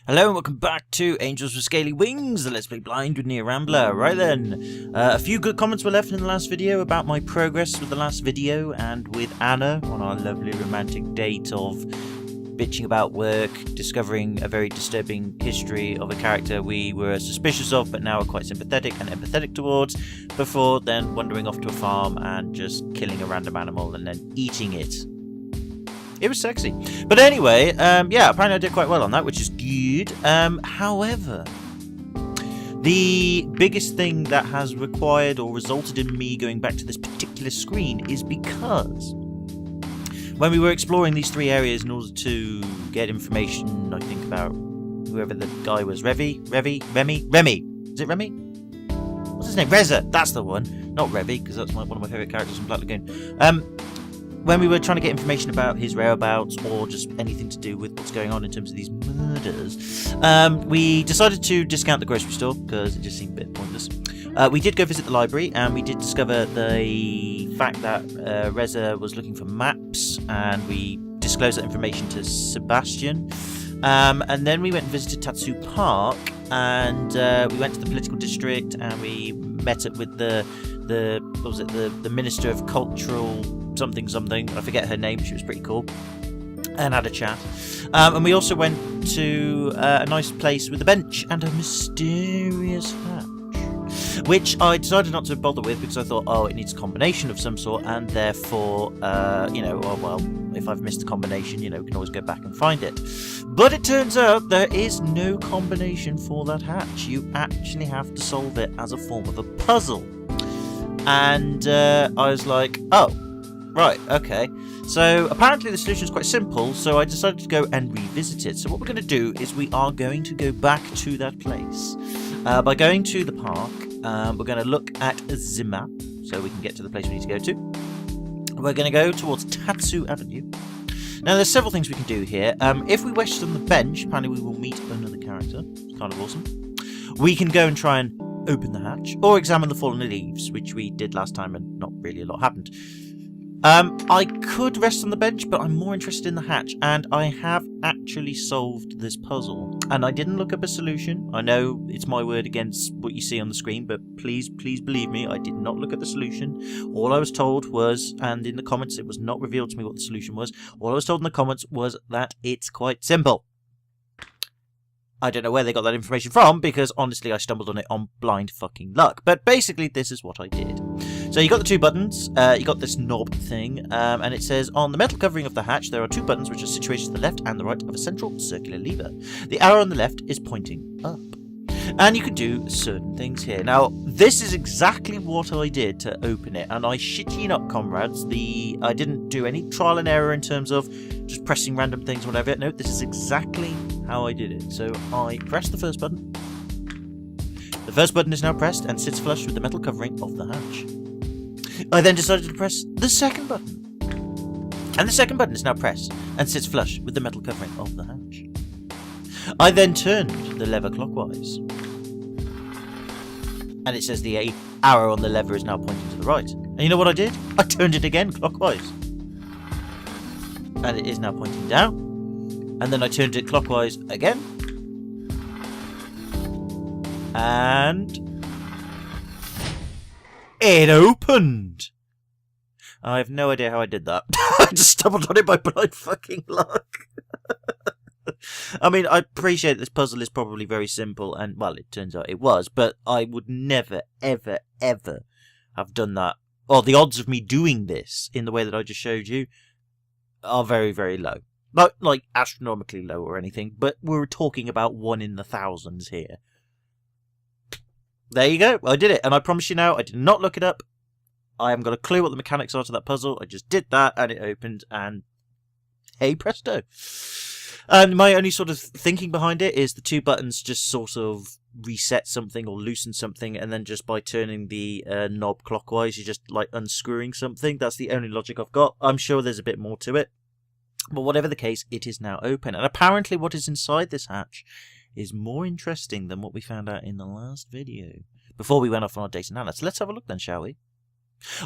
Hello and welcome back to Angels with Scaly Wings, the Let's Play Blind with Rambler. Right then, a few good comments were left in the last video about my progress with the last video and with Anna on our lovely romantic date of bitching about work, discovering a very disturbing history of a character we were suspicious of but now are quite sympathetic and empathetic towards, before then wandering off to a farm and just killing a random animal and then eating it. It was sexy. But anyway, yeah, apparently I did quite well on that, which is good. However, the biggest thing that has required or resulted in me going back to this particular screen is because when we were exploring these three areas in order to get information, I think, about whoever the guy was, Remy? Is it Remy? What's his name? Reza! That's the one. Not Revy, because that's one of my favourite characters from Black Lagoon. When we were trying to get information about his whereabouts or just anything to do with what's going on in terms of these murders, we decided to discount the grocery store because it just seemed a bit pointless. We did go visit the library and we did discover the fact that Reza was looking for maps, and we disclosed that information to Sebastian. And then we went and visited Tatsu Park, and we went to the political district and we met up with the Minister of Cultural something, I forget her name, she was pretty cool, and had a chat. And we also went to a nice place with a bench and a mysterious hatch, which I decided not to bother with because I thought, oh, it needs a combination of some sort, and therefore, you know, oh, well, if I've missed a combination, you know, we can always go back and find it. But it turns out there is no combination for that hatch. You actually have to solve it as a form of a puzzle. And I was like, oh, right, okay. So apparently the solution is quite simple, so I decided to go and revisit it. So what we're going to do is we are going to go back to that place. By going to the park, we're going to look at the map, so we can get to the place we need to go to. We're going to go towards Tatsu Avenue. Now there's several things we can do here. If we rest on the bench, apparently we will meet another character. It's kind of awesome. We can go and try and open the hatch, or examine the fallen leaves, which we did last time and not really a lot happened. I could rest on the bench, but I'm more interested in the hatch, and I have actually solved this puzzle. And I didn't look up a solution. I know it's my word against what you see on the screen, but please believe me, I did not look at the solution. All I was told was, and in the comments it was not revealed to me what the solution was, all I was told in the comments was that it's quite simple. I don't know where they got that information from, because honestly I stumbled on it on blind fucking luck. But basically this is what I did. So you got the two buttons, you got this knob thing, and it says on the metal covering of the hatch there are two buttons which are situated to the left and the right of a central circular lever. The arrow on the left is pointing up. And you can do certain things here. Now, this is exactly what I did to open it, and I shit you not, comrades, I didn't do any trial and error in terms of just pressing random things or whatever. No, this is exactly how I did it. So I pressed the first button. The first button is now pressed and sits flush with the metal covering of the hatch. I then decided to press the second button. And the second button is now pressed and sits flush with the metal covering of the hatch. I then turned the lever clockwise. And it says the arrow on the lever is now pointing to the right. And you know what I did? I turned it again clockwise. And it is now pointing down. And then I turned it clockwise again. And it opened. I have no idea how I did that. I just stumbled on it by blind fucking luck. I mean, I appreciate this puzzle is probably very simple, and, well, it turns out it was, but I would never, ever, ever have done that. Or the odds of me doing this in the way that I just showed you are very, very low. Not like astronomically low or anything, but we're talking about 1 in the thousands here. There you go, I did it, and I promise you now, I did not look it up. I haven't got a clue what the mechanics are to that puzzle. I just did that, and it opened, and hey presto. And my only sort of thinking behind it is the two buttons just sort of reset something or loosen something, and then just by turning the knob clockwise, you're just like unscrewing something. That's the only logic I've got. I'm sure there's a bit more to it. But whatever the case, it is now open. And apparently what is inside this hatch is more interesting than what we found out in the last video, before we went off on our data analysis. Let's have a look then, shall we?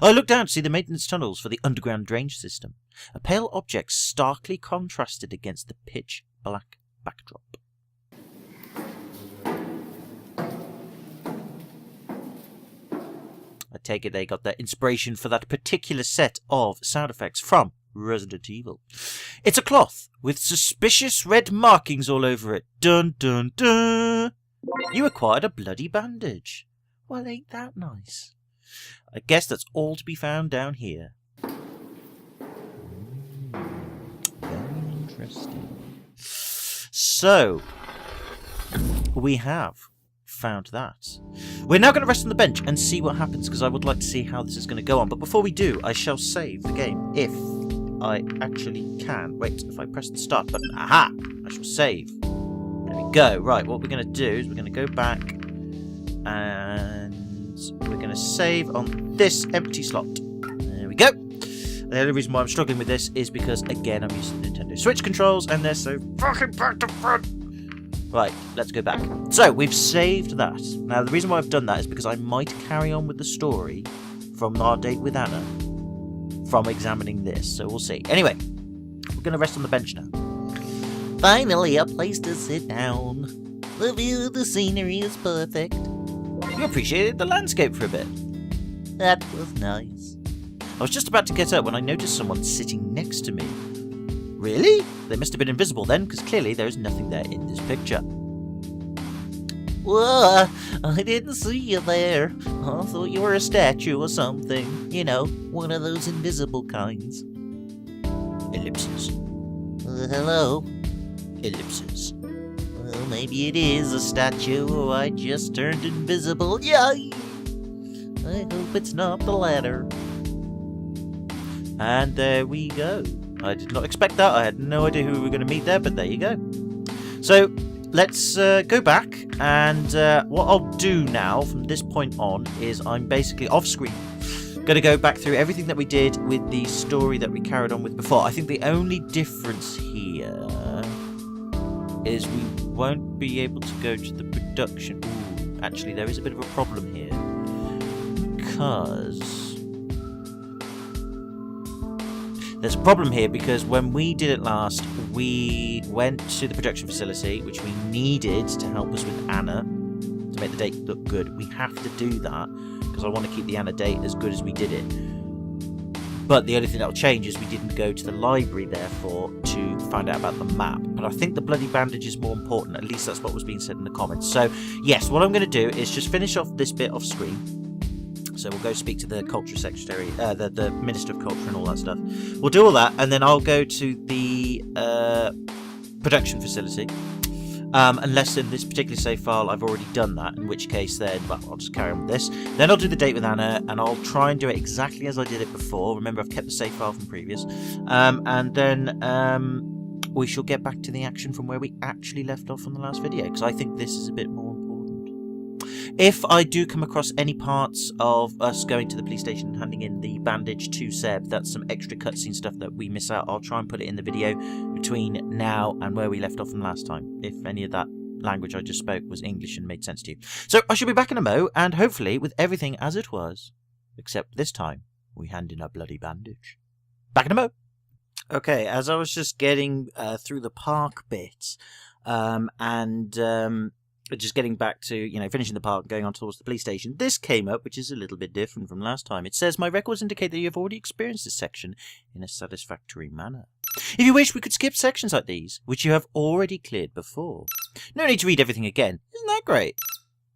I looked down to see the maintenance tunnels for the underground drainage system, a pale object starkly contrasted against the pitch black backdrop. take it they got their inspiration for that particular set of sound effects from Resident Evil. It's a cloth with suspicious red markings all over it. Dun dun dun! You acquired a bloody bandage. Well, ain't that nice? I guess that's all to be found down here. Very interesting. So, we have found that. We're now going to rest on the bench and see what happens, because I would like to see how this is going to go on. But before we do, I shall save the game, if I actually can. Wait, if I press the start button, aha! I shall save. There we go. Right, what we're going to do is we're going to go back and we're going to save on this empty slot. There we go. The only reason why I'm struggling with this is because, again, I'm using the Nintendo Switch controls and they're so fucking back to front. Right, let's go back. So, we've saved that. Now, the reason why I've done that is because I might carry on with the story from our date with Anna from examining this, so we'll see. Anyway, we're going to rest on the bench now. Finally, a place to sit down. The view of the scenery is perfect. You appreciated the landscape for a bit. That was nice. I was just about to get up when I noticed someone sitting next to me. Really? They must have been invisible then, because clearly there is nothing there in this picture. Whoa, I didn't see you there. I thought you were a statue or something. You know, one of those invisible kinds. Ellipses. Hello? Ellipses. Well, maybe it is a statue, or I just turned invisible. Yay! I hope it's not the latter. And there we go. I did not expect that. I had no idea who we were going to meet there, but there you go. So, let's go back, and what I'll do now from this point on is I'm basically off-screen going to go back through everything that we did with the story that we carried on with before. I think the only difference here is we won't be able to go to the production. Ooh, actually, there is a bit of a problem here, because there's a problem here because when we did it last, we went to the production facility, which we needed to help us with Anna to make the date look good. We have to do that because I want to keep the Anna date as good as we did it. But the only thing that'll change is we didn't go to the library, therefore, to find out about the map. But I think the bloody bandage is more important. At least that's what was being said in the comments. So, yes, what I'm going to do is just finish off this bit off screen. So we'll go speak to the culture secretary, the Minister of Culture and all that stuff. We'll do all that, and then I'll go to the production facility. Unless in this particular save file I've already done that, in which case then, well, I'll just carry on with this. Then I'll do the date with Anna, and I'll try and do it exactly as I did it before. Remember, I've kept the save file from previous. And then we shall get back to the action from where we actually left off on the last video, because I think this is a bit more important. If I do come across any parts of us going to the police station and handing in the bandage to Seb, that's some extra cutscene stuff that we miss out, I'll try and put it in the video between now and where we left off from last time, if any of that language I just spoke was English and made sense to you. So I shall be back in a mo, and hopefully with everything as it was, except this time we hand in a bloody bandage. Back in a mo! Okay, as I was just getting through the park bit, just getting back to, finishing the park and going on towards the police station, this came up, which is a little bit different from last time. It says, my records indicate that you have already experienced this section in a satisfactory manner. If you wish, we could skip sections like these, which you have already cleared before. No need to read everything again. Isn't that great?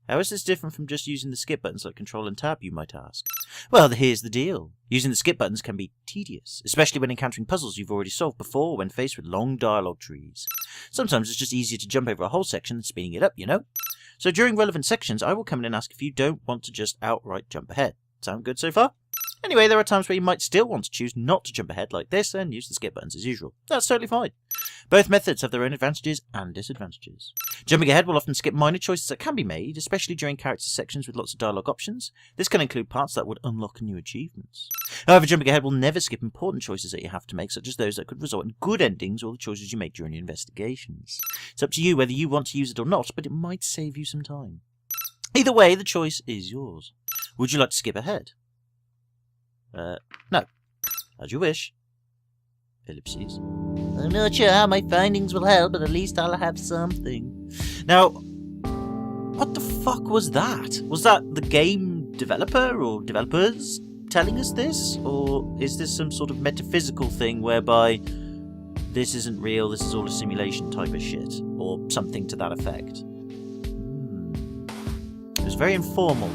How is this different from just using the skip buttons like Control and Tab, you might ask? Well, here's the deal. Using the skip buttons can be tedious, especially when encountering puzzles you've already solved before or when faced with long dialogue trees. Sometimes it's just easier to jump over a whole section than speeding it up, you know? So during relevant sections, I will come in and ask if you don't want to just outright jump ahead. Sound good so far? Anyway, there are times where you might still want to choose not to jump ahead like this and use the skip buttons as usual. That's totally fine. Both methods have their own advantages and disadvantages. Jumping ahead will often skip minor choices that can be made, especially during character sections with lots of dialogue options. This can include parts that would unlock new achievements. However, jumping ahead will never skip important choices that you have to make, such as those that could result in good endings or the choices you make during your investigations. It's up to you whether you want to use it or not, but it might save you some time. Either way, the choice is yours. Would you like to skip ahead? No. As you wish. Ellipses. I'm not sure how my findings will help, but at least I'll have something. Now, what the fuck was that? Was that the game developer or developers telling us this? Or is this some sort of metaphysical thing whereby this isn't real, this is all a simulation type of shit? Or something to that effect? It was very informal.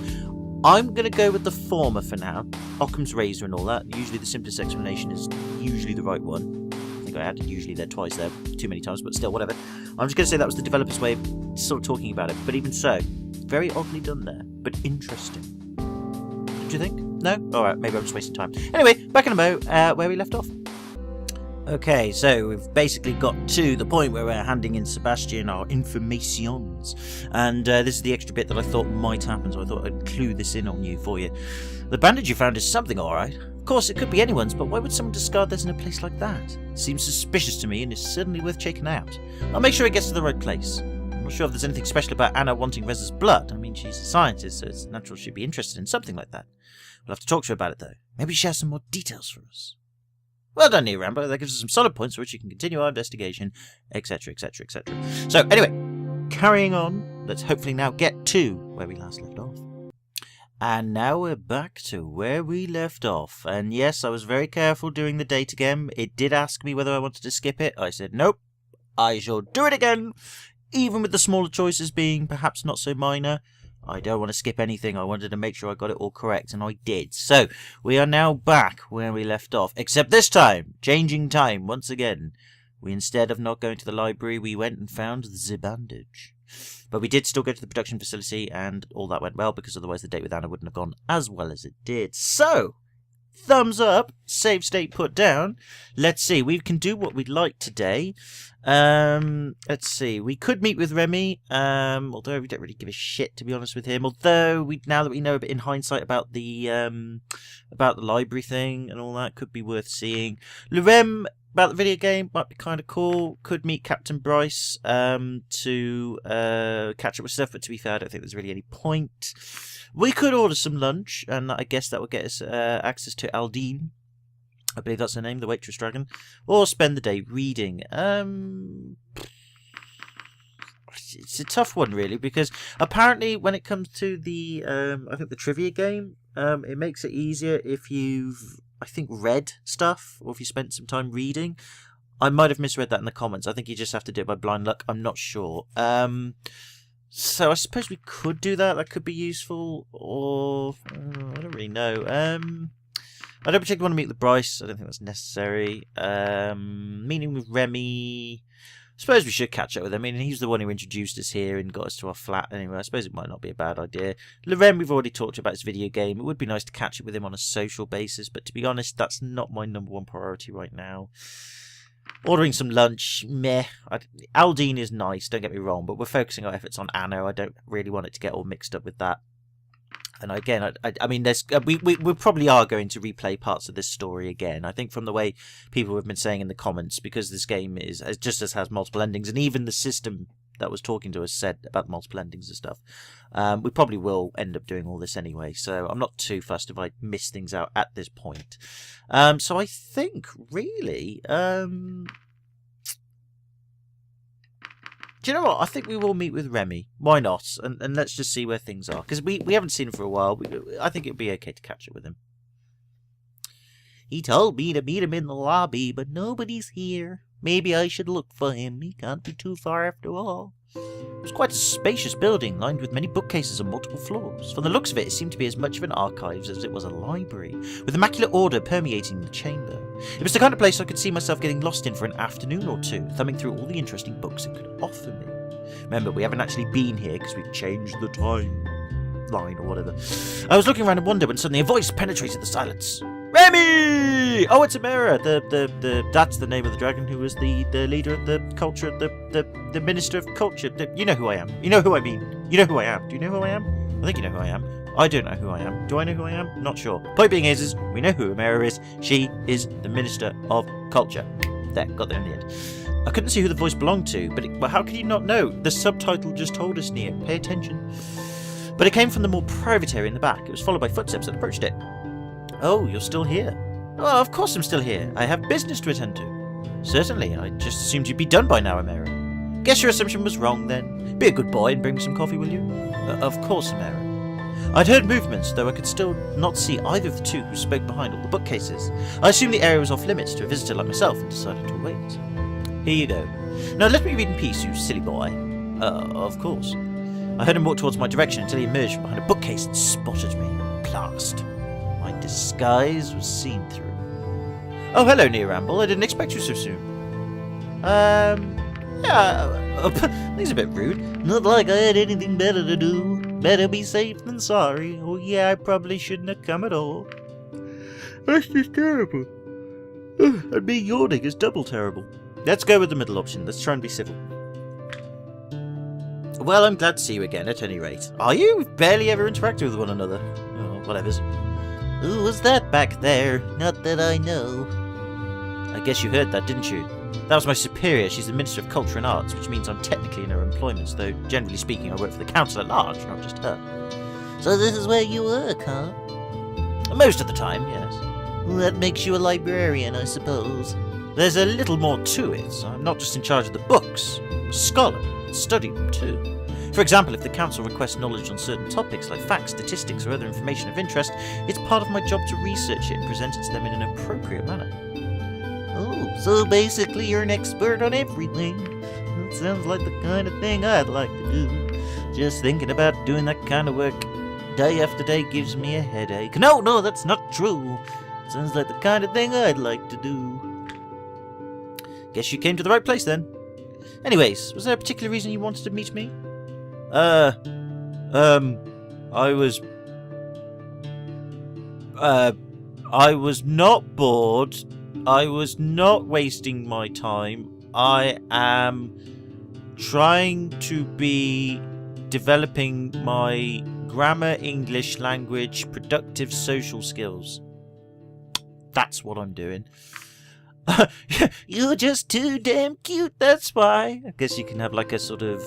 I'm going to go with the former for now. Occam's razor and all that. Usually the simplest explanation is usually the right one. I think I added usually there twice there, too many times, but still, whatever. I'm just going to say that was the developer's way of sort of talking about it. But even so, very oddly done there, but interesting. Don't you think? No? Alright, maybe I'm just wasting time. Anyway, back in a mo, where we left off. Okay, so we've basically got to the point where we're handing in Sebastian our informations. And this is the extra bit that I thought might happen, so I thought I'd clue this in on you for you. The bandage you found is something, alright. Of course, it could be anyone's, but why would someone discard this in a place like that? Seems suspicious to me and is certainly worth checking out. I'll make sure it gets to the right place. I'm not sure if there's anything special about Anna wanting Rez's blood. I mean, she's a scientist, so it's natural she'd be interested in something like that. We'll have to talk to her about it, though. Maybe she has some more details for us. Well done, here, Rambler. That gives us some solid points for which you can continue our investigation, etc., etc., etc. So, anyway, carrying on, let's hopefully now get to where we last left off. And now we're back to where we left off. And yes, I was very careful doing the date again. It did ask me whether I wanted to skip it. I said, nope, I shall do it again. Even with the smaller choices being perhaps not so minor. I don't want to skip anything. I wanted to make sure I got it all correct, and I did. So, we are now back where we left off. Except this time, changing time once again. We, instead of not going to the library, we went and found the bandage. But we did still go to the production facility, and all that went well, because otherwise the date with Anna wouldn't have gone as well as it did. So, thumbs up, save state put down. Let's see, we can do what we'd like today. Let's see, we could meet with Remy, although we don't really give a shit, to be honest with him. Although, now that we know a bit in hindsight about the library thing and all that, could be worth seeing. Lorem, about the video game, might be kind of cool. Could meet Captain Bryce to catch up with stuff, but to be fair, I don't think there's really any point. We could order some lunch, and I guess that would get us access to Aldine. I believe that's her name, the waitress dragon. Or spend the day reading. It's a tough one, really, because apparently when it comes to the, I think the trivia game, it makes it easier if you've, I think, read stuff, or if you spent some time reading. I might have misread that in the comments. I think you just have to do it by blind luck. I'm not sure. So I suppose we could do that. That could be useful, or I don't really know. I don't particularly want to meet with Bryce. I don't think that's necessary. Meeting with Remy. I suppose we should catch up with him. I mean, he's the one who introduced us here and got us to our flat anyway. I suppose it might not be a bad idea. Lorem, we've already talked about his video game. It would be nice to catch up with him on a social basis, but to be honest, that's not my #1 priority right now. Ordering some lunch, meh. Aldine is nice, don't get me wrong, but we're focusing our efforts on Anna. I don't really want it to get all mixed up with that. And again, I mean, there's we probably are going to replay parts of this story again. I think from the way people have been saying in the comments, because this game has multiple endings, and even the system that was talking to us said about multiple endings and stuff. We probably will end up doing all this anyway, so I'm not too fussed if I miss things out at this point. So I think really, do you know what? I think we will meet with Remy. Why not? And let's just see where things are. Because we haven't seen him for a while. I think it would be okay to catch up with him. He told me to meet him in the lobby, but nobody's here. Maybe I should look for him. He can't be too far after all. It was quite a spacious building, lined with many bookcases on multiple floors. From the looks of it, it seemed to be as much of an archives as it was a library, with immaculate order permeating the chamber. It was the kind of place I could see myself getting lost in for an afternoon or two, thumbing through all the interesting books it could offer me. Remember, we haven't actually been here because we've changed the timeline or whatever. I was looking around in wonder when suddenly a voice penetrated the silence. Remy! Oh, it's Amira, that's the name of the dragon who was the leader of the culture, the minister of culture. You know who I am. You know who I mean. You know who I am. Do you know who I am? I think you know who I am. I don't know who I am. Do I know who I am? Not sure. Point being is we know who Amira is. She is the minister of culture. There, got there in the end. I couldn't see who the voice belonged to, but how could you not know? The subtitle just told us near. Pay attention. But it came from the more private area in the back. It was followed by footsteps that approached it. Oh, you're still here. Oh, of course I'm still here. I have business to attend to. Certainly, I just assumed you'd be done by now, Amira. Guess your assumption was wrong, then. Be a good boy and bring me some coffee, will you? Of course, Amira. I'd heard movements, though I could still not see either of the two who spoke behind all the bookcases. I assumed the area was off limits to a visitor like myself and decided to wait. Here you go. Now let me read in peace, you silly boy. Of course. I heard him walk towards my direction until he emerged from behind a bookcase and spotted me. Blast. My disguise was seen through. Oh, hello, Near Ramble. I didn't expect you so soon. He's a bit rude. Not like I had anything better to do. Better be safe than sorry. Oh yeah, I probably shouldn't have come at all. That's just terrible. And me yawning is double terrible. Let's go with the middle option. Let's try and be civil. Well, I'm glad to see you again, at any rate. Are you? We've barely ever interacted with one another. Oh, whatevers. Who was that back there? Not that I know. I guess you heard that, didn't you? That was my superior. She's the Minister of Culture and Arts, which means I'm technically in her employment, though generally speaking I work for the council at large, not just her. So this is where you work, huh? Most of the time, yes. Well, that makes you a librarian, I suppose. There's a little more to it. I'm not just in charge of the books. I'm a scholar. I study them too. For example, if the council requests knowledge on certain topics like facts, statistics or other information of interest, it's part of my job to research it and present it to them in an appropriate manner. Oh, so basically you're an expert on everything. That sounds like the kind of thing I'd like to do. Just thinking about doing that kind of work day after day gives me a headache. No, that's not true. Sounds like the kind of thing I'd like to do. Guess you came to the right place then. Anyways, was there a particular reason you wanted to meet me? I was not bored. I was not wasting my time. I am trying to be developing my grammar, English language, productive social skills. That's what I'm doing. You're just too damn cute, that's why. I guess you can have like a sort of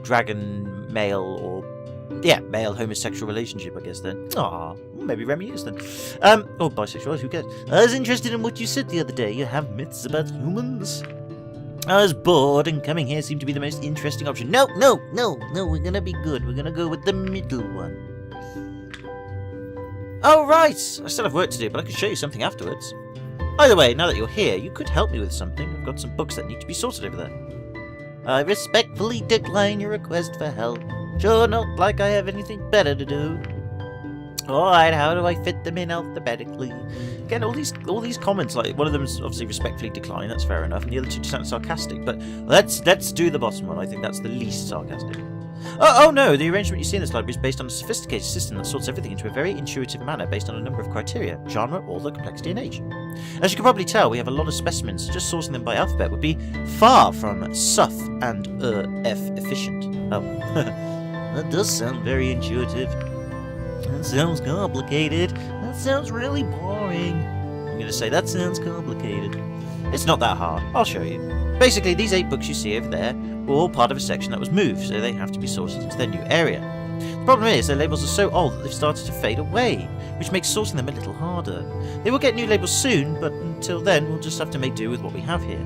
dragon male or male homosexual relationship, I guess then. Aw, maybe Remy is then. Or bisexual, who cares? I was interested in what you said the other day. You have myths about humans. I was bored and coming here seemed to be the most interesting option. No, we're gonna be good. We're gonna go with the middle one. Oh right, I still have work to do, but I can show you something afterwards. Either way, now that you're here, you could help me with something. I've got some books that need to be sorted over there. I respectfully decline your request for help. Sure, not like I have anything better to do. Alright, how do I fit them in alphabetically? Again, all these comments, like, one of them is obviously respectfully declined, that's fair enough, and the other two sound sarcastic, but let's do the bottom one. I think that's the least sarcastic. Oh no, the arrangement you see in this library is based on a sophisticated system that sorts everything into a very intuitive manner based on a number of criteria: genre, author, complexity, and age. As you can probably tell, we have a lot of specimens. Just sourcing them by alphabet would be far from suff and efficient. Oh, that does sound very intuitive. That sounds complicated. That sounds really boring. I'm going to say that sounds complicated. It's not that hard. I'll show you. Basically, these 8 books you see over there were all part of a section that was moved, so they have to be sorted into their new area. The problem is, their labels are so old that they've started to fade away, which makes sorting them a little harder. They will get new labels soon, but until then, we'll just have to make do with what we have here.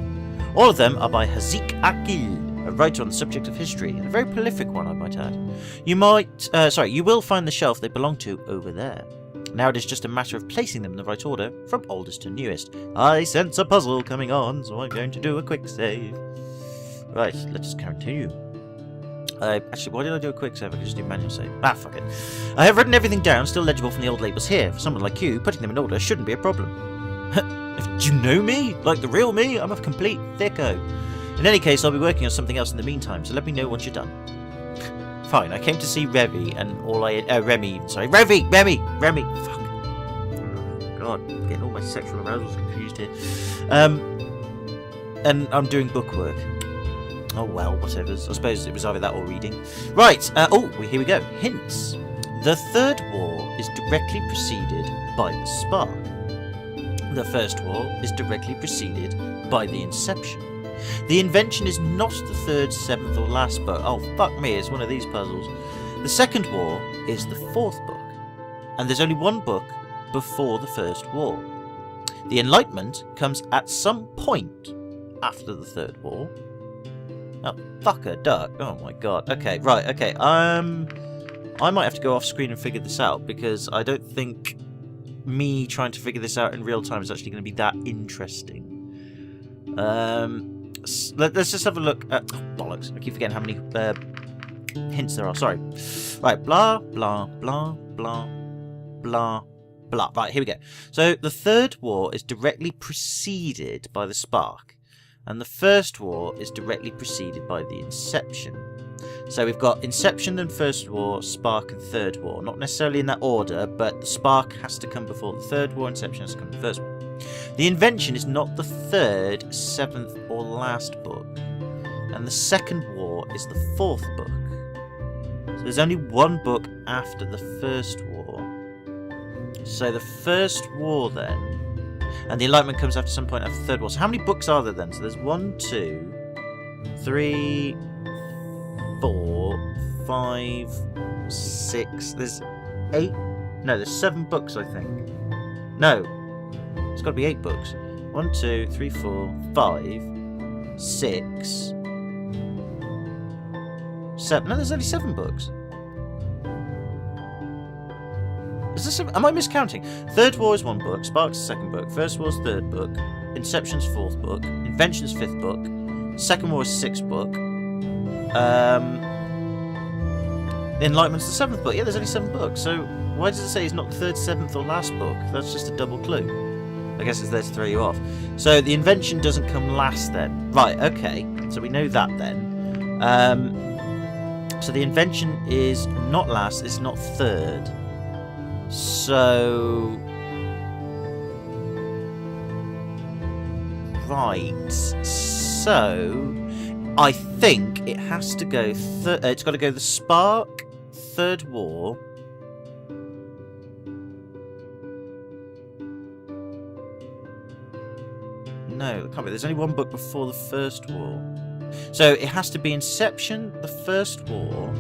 All of them are by Hazik Akil, a writer on the subject of history, and a very prolific one, I might add. You will find the shelf they belong to over there. Now it is just a matter of placing them in the right order, from oldest to newest. I sense a puzzle coming on, so I'm going to do a quick save. Right, let's continue. Actually, why did I do a quick save? I could just do manual save. Ah, fuck it. I have written everything down, still legible from the old labels here. For someone like you, putting them in order shouldn't be a problem. Do you know me? Like the real me? I'm a complete thicko. In any case, I'll be working on something else in the meantime, so let me know once you're done. Fine, I came to see Remy, and Remy, fuck. Oh, God, I'm getting all my sexual arousals confused here. And I'm doing bookwork. Oh well, whatever. I suppose it was either that or reading. Right, here we go. Hints. The third war is directly preceded by the spark. The first war is directly preceded by the inception. The invention is not the third, seventh, or last book. Oh, fuck me, it's one of these puzzles. The second war is the fourth book. And there's only one book before the first war. The Enlightenment comes at some point after the third war. Oh, fuck a duck. Oh my god. Okay, right, okay. I might have to go off screen and figure this out, because I don't think me trying to figure this out in real time is actually going to be that interesting. Let's just have a look at... Oh, bollocks. I keep forgetting how many hints there are. Sorry. Right. Blah, blah, blah, blah, blah, blah. Right, here we go. So, the Third War is directly preceded by the Spark. And the First War is directly preceded by the Inception. So we've got Inception and First War, Spark and Third War. Not necessarily in that order, but the Spark has to come before the Third War, Inception has to come before the First War. The Invention is not the third, seventh or last book. And the Second War is the fourth book. So there's only one book after the First War. So the First War then... And the Enlightenment comes after some point after the Third War. So how many books are there then? So there's 1, 2, 3, 4, 5, 6. There's 8. No, there's 7 books, I think. No. It's got to be 8 books. 1, 2, 3, 4, 5, 6, 7. No, there's only 7 books. Is this am I miscounting? Third War is 1 book, Spark's the 2nd book, First War's 3rd book, Inception's 4th book, Invention's 5th book, Second War is 6th book, the Enlightenment's the 7th book. Yeah, there's only 7 books, so why does it say it's not the 3rd, 7th or last book? That's just a double clue. I guess it's there to throw you off. So the Invention doesn't come last then. Right, okay, so we know that then. So the Invention is not last, it's not 3rd. So, right. So, I think it has to go. It's got to go the Spark, Third War. No, it can't be. There's only 1 book before the First War. So it has to be Inception, the First War.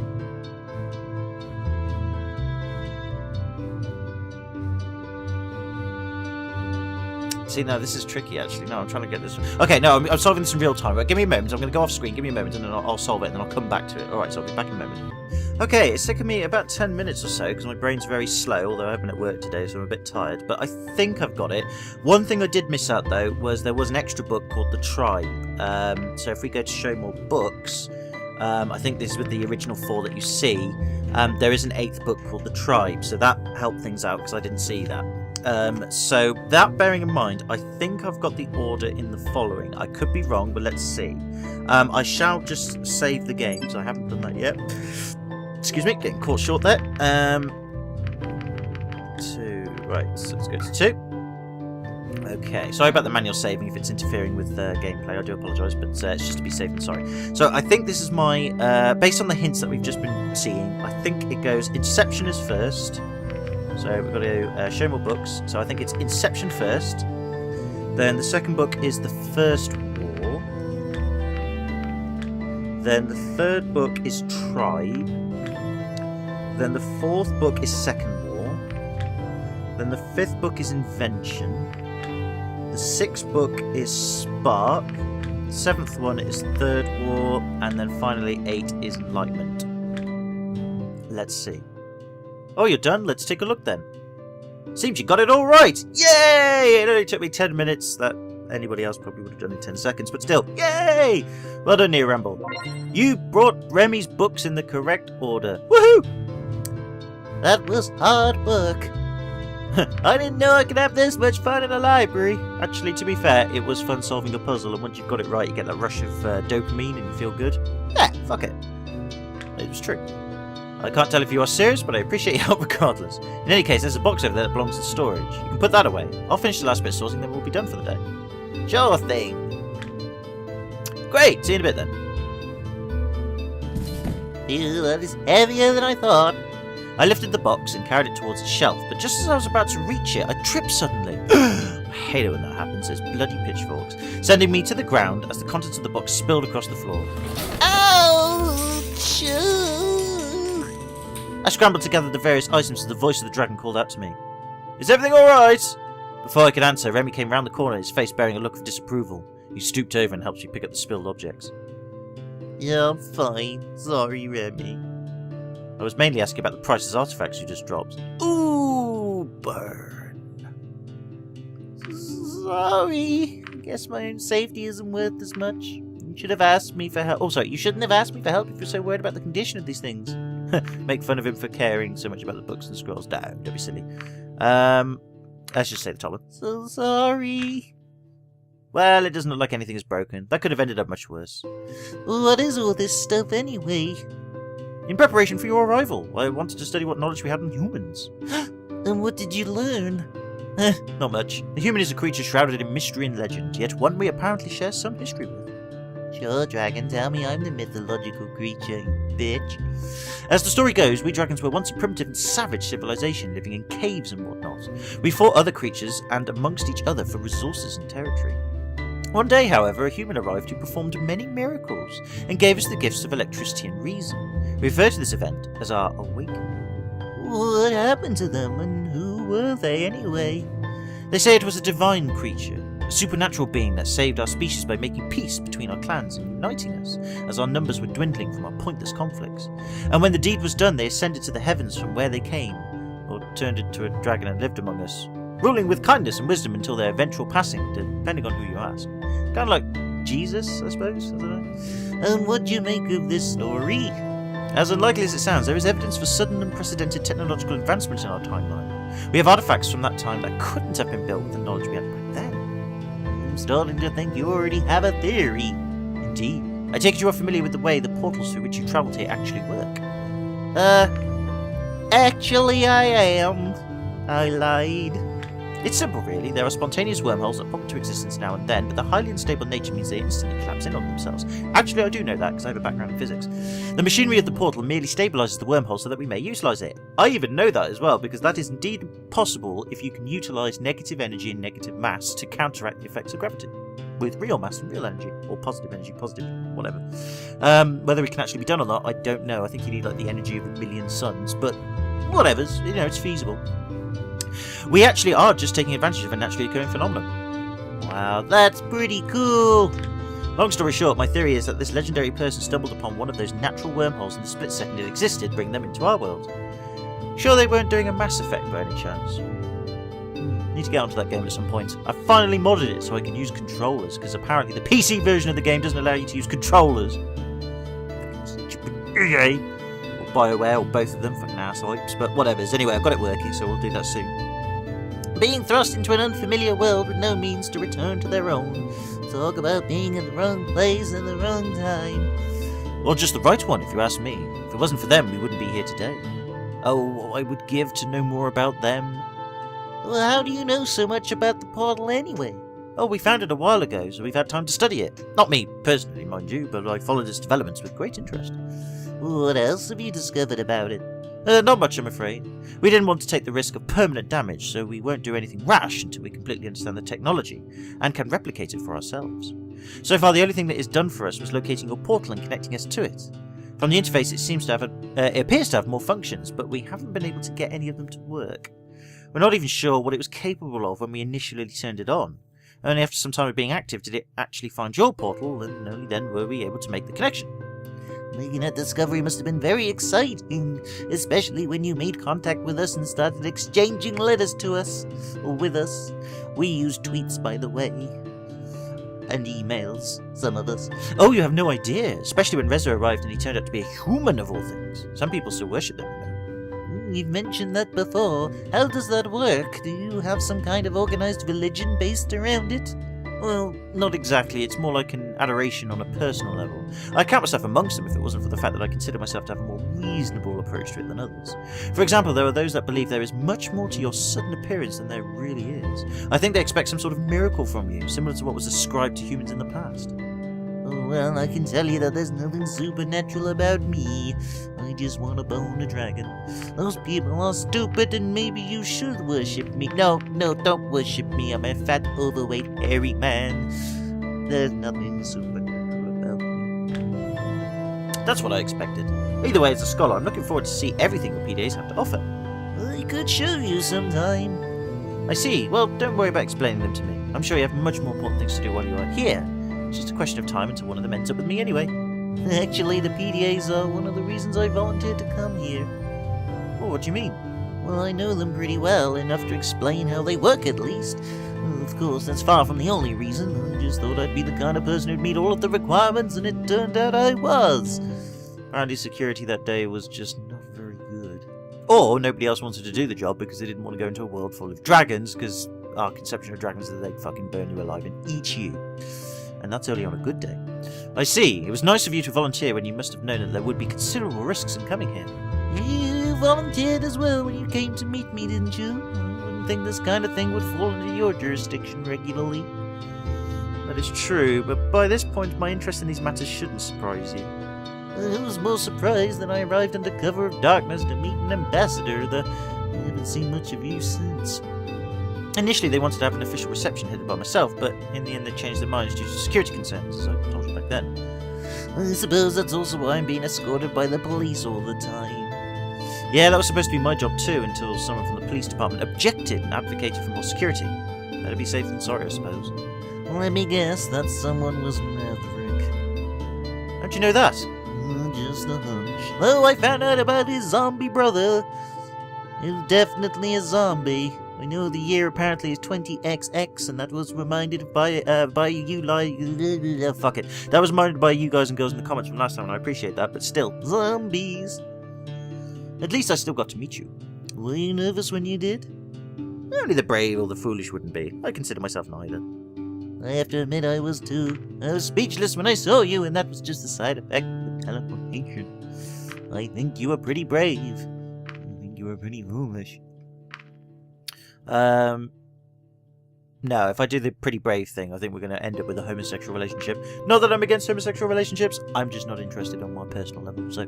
See, no, this is tricky, actually. No, I'm trying to get this... Okay, no, I'm solving this in real time. Right, give me a moment. I'm going to go off screen. Give me a moment, and then I'll solve it, and then I'll come back to it. Alright, so I'll be back in a moment. Okay, it's taken me about 10 minutes or so, because my brain's very slow, although I've been at work today, so I'm a bit tired. But I think I've got it. One thing I did miss out, though, was there was an extra book called The Tribe. So if we go to show more books... I think this is with the original 4 that you see. There is an 8th book called The Tribe, so that helped things out, because I didn't see that. So that bearing in mind, I think I've got the order in the following. I could be wrong, but let's see. I shall just save the game, so I haven't done that yet. Excuse me, getting caught short there. 2, right, so let's go to 2. Okay, sorry about the manual saving if it's interfering with gameplay, I do apologise, but it's just to be safe and sorry. So I think this is my, based on the hints that we've just been seeing, I think it goes Inception is first. So we've got to show more books. So I think it's Inception first. Then the second book is the First War. Then the third book is Tribe. Then the fourth book is Second War. Then the fifth book is Invention. The sixth book is Spark. The seventh one is Third War. And then finally 8 is Enlightenment. Let's see. Oh, you're done? Let's take a look then. Seems you got it all right! Yay! It only took me 10 minutes. That anybody else probably would have done in 10 seconds, but still, yay! Well done, Near Ramble. You brought Remy's books in the correct order. Woohoo! That was hard work. I didn't know I could have this much fun in a library. Actually, to be fair, it was fun solving a puzzle, and once you've got it right, you get that rush of dopamine and you feel good. Yeah, fuck it. It was true. I can't tell if you are serious, but I appreciate your help regardless. In any case, there's a box over there that belongs to storage. You can put that away. I'll finish the last bit of sorting, then we'll be done for the day. Sure thing. Great, see you in a bit then. Ew, that is heavier than I thought. I lifted the box and carried it towards the shelf, but just as I was about to reach it, I tripped suddenly. I hate it when that happens, those bloody pitchforks. Sending me to the ground as the contents of the box spilled across the floor. Ouch! I scrambled to gather the various items as the voice of the dragon called out to me. Is everything alright? Before I could answer, Remy came round the corner, his face bearing a look of disapproval. He stooped over and helped me pick up the spilled objects. Yeah, I'm fine. Sorry, Remy. I was mainly asking about the priceless artifacts you just dropped. Ooh, burn. Sorry. I guess my own safety isn't worth as much. You should have asked me for help. Oh, sorry. You shouldn't have asked me for help if you're so worried about the condition of these things. Make fun of him for caring so much about the books and scrolls. No, don't be silly. Let's just say the top one. So sorry. Well, it doesn't look like anything is broken. That could have ended up much worse. What is all this stuff anyway? In preparation for your arrival, I wanted to study what knowledge we had on humans. And what did you learn? Not much. The human is a creature shrouded in mystery and legend, yet one we apparently share some history with. Sure, dragon, tell me I'm the mythological creature, you bitch. As the story goes, we dragons were once a primitive and savage civilization living in caves and whatnot. We fought other creatures and amongst each other for resources and territory. One day, however, a human arrived who performed many miracles and gave us the gifts of electricity and reason. We refer to this event as our awakening. What happened to them, and who were they anyway? They say it was a divine creature, a supernatural being that saved our species by making peace between our clans and uniting us, as our numbers were dwindling from our pointless conflicts. And when the deed was done, they ascended to the heavens from where they came, or turned into a dragon and lived among us, ruling with kindness and wisdom until their eventual passing, depending on who you ask. Kind of like Jesus, I suppose? I don't know. And what do you make of this story? As unlikely as it sounds, there is evidence for sudden unprecedented technological advancements in our timeline. We have artifacts from that time that couldn't have been built with the knowledge we had back then. I'm starting to think you already have a theory. Indeed. I take it you are familiar with the way the portals through which you travelled here actually work. Actually I am. I lied. It's simple, really. There are spontaneous wormholes that pop into existence now and then, but the highly unstable nature means they instantly collapse in on themselves. Actually, I do know that, because I have a background in physics. The machinery of the portal merely stabilises the wormhole so that we may utilise it. I even know that as well, because that is indeed possible if you can utilise negative energy and negative mass to counteract the effects of gravity. With real mass and real energy, or positive energy, positive, whatever. Whether it can actually be done or not, I don't know. I think you need, like, the energy of a million suns, but whatever's, you know, it's feasible. We actually are just taking advantage of a naturally occurring phenomenon. Wow, that's pretty cool! Long story short, my theory is that this legendary person stumbled upon one of those natural wormholes in the split second it existed, bringing them into our world. Sure they weren't doing a Mass Effect by any chance? Need to get onto that game at some point. I finally modded it so I can use controllers, because apparently the PC version of the game doesn't allow you to use controllers. EA! Or BioWare, or both of them, fucking asswipes, but whatever's. Anyway, I've got it working, so we'll do that soon. Being thrust into an unfamiliar world with no means to return to their own. Talk about being in the wrong place at the wrong time. Or just the right one, if you ask me. If it wasn't for them, we wouldn't be here today. Oh, I would give to know more about them. Well, how do you know so much about the portal anyway? Oh, we found it a while ago, so we've had time to study it. Not me, personally, mind you, but I followed its developments with great interest. What else have you discovered about it? Not much, I'm afraid. We didn't want to take the risk of permanent damage, so we won't do anything rash until we completely understand the technology and can replicate it for ourselves. So far, the only thing that is done for us was locating your portal and connecting us to it. From the interface, it appears to have more functions, but we haven't been able to get any of them to work. We're not even sure what it was capable of when we initially turned it on. Only after some time of being active did it actually find your portal, and only then were we able to make the connection. Making that discovery must have been very exciting, especially when you made contact with us and started exchanging letters to us, or with us. We use tweets, by the way. And emails, some of us. Oh, you have no idea, especially when Reza arrived and he turned out to be a human of all things. Some people still worship them, you know. You've mentioned that before. How does that work? Do you have some kind of organized religion based around it? Well, not exactly. It's more like an adoration on a personal level. I count myself amongst them if it wasn't for the fact that I consider myself to have a more reasonable approach to it than others. For example, there are those that believe there is much more to your sudden appearance than there really is. I think they expect some sort of miracle from you, similar to what was ascribed to humans in the past. Oh, well, I can tell you that there's nothing supernatural about me. I just want to bone a dragon. Those people are stupid and maybe you should worship me. No, don't worship me. I'm a fat, overweight, hairy man. There's nothing supernatural about me. That's what I expected. Either way, as a scholar, I'm looking forward to see everything the PDAs have to offer. I could show you sometime. I see. Well, don't worry about explaining them to me. I'm sure you have much more important things to do while you are here. It's just a question of time until one of them ends up with me anyway. Actually, the PDAs are one of the reasons I volunteered to come here. Oh, what do you mean? Well, I know them pretty well, enough to explain how they work at least. Of course, that's far from the only reason. I just thought I'd be the kind of person who'd meet all of the requirements, and it turned out I was. Apparently security that day was just not very good. Or nobody else wanted to do the job because they didn't want to go into a world full of dragons, because our conception of dragons is that they'd fucking burn you alive and eat you. And that's only on a good day. I see. It was nice of you to volunteer when you must have known that there would be considerable risks in coming here. You volunteered as well when you came to meet me, didn't you? I wouldn't think this kind of thing would fall into your jurisdiction regularly. That is true, but by this point my interest in these matters shouldn't surprise you. I was more surprised that I arrived under cover of darkness to meet an ambassador, though I haven't seen much of you since. Initially they wanted to have an official reception headed by myself, but in the end they changed their minds due to security concerns, as I told you back then. I suppose that's also why I'm being escorted by the police all the time. Yeah, that was supposed to be my job too, until someone from the police department objected and advocated for more security. Better be safe than sorry, I suppose. Let me guess, that someone was Maverick. How'd you know that? Just a hunch. Though I found out about his zombie brother. He's definitely a zombie. I know the year apparently is 20XX, and that was reminded by you, like... Fuck it. That was reminded by you guys and girls in the comments from last time, and I appreciate that, but still. Zombies. At least I still got to meet you. Were you nervous when you did? Only the brave or the foolish wouldn't be. I consider myself neither. I have to admit I was too. I was speechless when I saw you, and that was just a side effect of the teleportation. I think you were pretty brave. I think you were pretty foolish. No, if I do the pretty brave thing, I think we're going to end up with a homosexual relationship. Not that I'm against homosexual relationships, I'm just not interested on my personal level. So,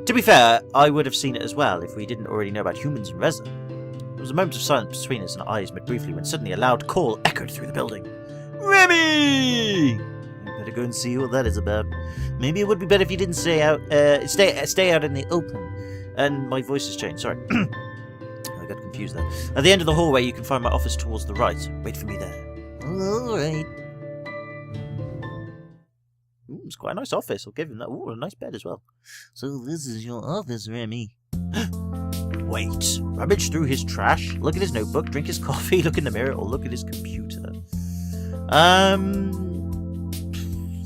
to be fair, I would have seen it as well if we didn't already know about humans and Reza. There was a moment of silence between us, and our eyes met briefly when suddenly a loud call echoed through the building. Remy! I better go and see what that is about. Maybe it would be better if you didn't stay out in the open. And my voice has changed, sorry. I got confused there. At the end of the hallway, you can find my office towards the right. Wait for me there. Alright. Ooh, it's quite a nice office. I'll give him that. Ooh, a nice bed as well. So this is your office, Remy. Wait. Rummage through his trash, look at his notebook, drink his coffee, look in the mirror, or look at his computer.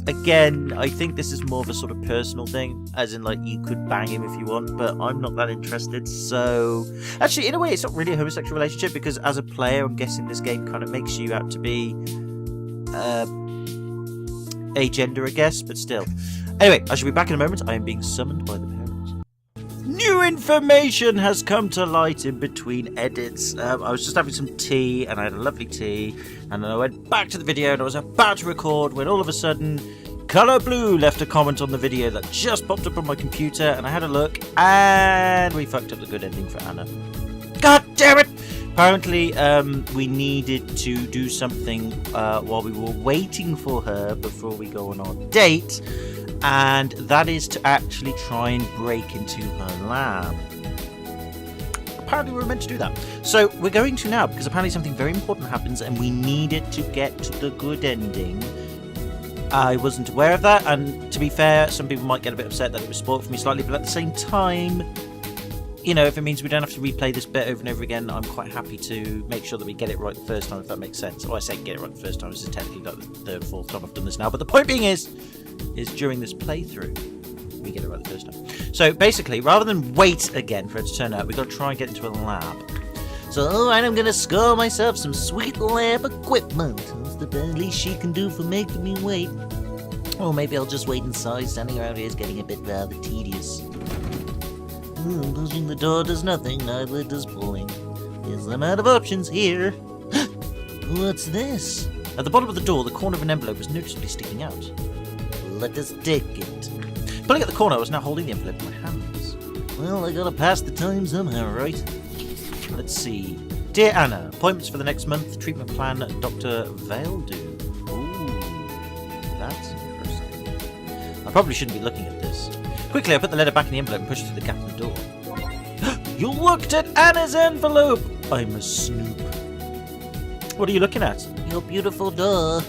Again, I think this is more of a sort of personal thing, as in, like, you could bang him if you want, but I'm not that interested, so... Actually, in a way, it's not really a homosexual relationship, because as a player, I'm guessing this game kind of makes you out to be... agender, I guess, but still. Anyway, I shall be back in a moment. I am being summoned by the parents. New information has come to light in between edits. I was just having some tea, and I had a lovely tea, and then I went back to the video, and I was about to record when all of a sudden, Colour Blue left a comment on the video that just popped up on my computer, and I had a look, and we fucked up the good ending for Anna. God damn it! Apparently, we needed to do something while we were waiting for her before we go on our date, and that is to actually try and break into her lab. Apparently we were meant to do that. So we're going to now, because apparently something very important happens and we needed to get to the good ending. I wasn't aware of that, and to be fair, some people might get a bit upset that it was spoiled for me slightly, but at the same time, you know, if it means we don't have to replay this bit over and over again, I'm quite happy to make sure that we get it right the first time, if that makes sense. Or I say get it right the first time, this is technically like the third or fourth time I've done this now, but the point being is during this playthrough, we get it right the first time. So basically, rather than wait again for it to turn out, we've got to try and get into a lab. So, alright, I'm gonna score myself some sweet lab equipment. That's the least she can do for making me wait. Or maybe I'll just wait inside. Standing around here is getting a bit rather tedious. Pushing the door does nothing, neither does pulling. Yes, I'm out of options here. What's this? At the bottom of the door, the corner of an envelope was noticeably sticking out. Let us take it. Pulling at the corner, I was now holding the envelope in my hands. Well, I gotta pass the time somehow, right? Let's see. Dear Anna, appointments for the next month, treatment plan, Dr. Vaildu. Ooh, that's interesting. I probably shouldn't be looking at this. Quickly, I put the letter back in the envelope and pushed it through the gap in the door. You looked at Anna's envelope! I'm a snoop. What are you looking at? Your beautiful door.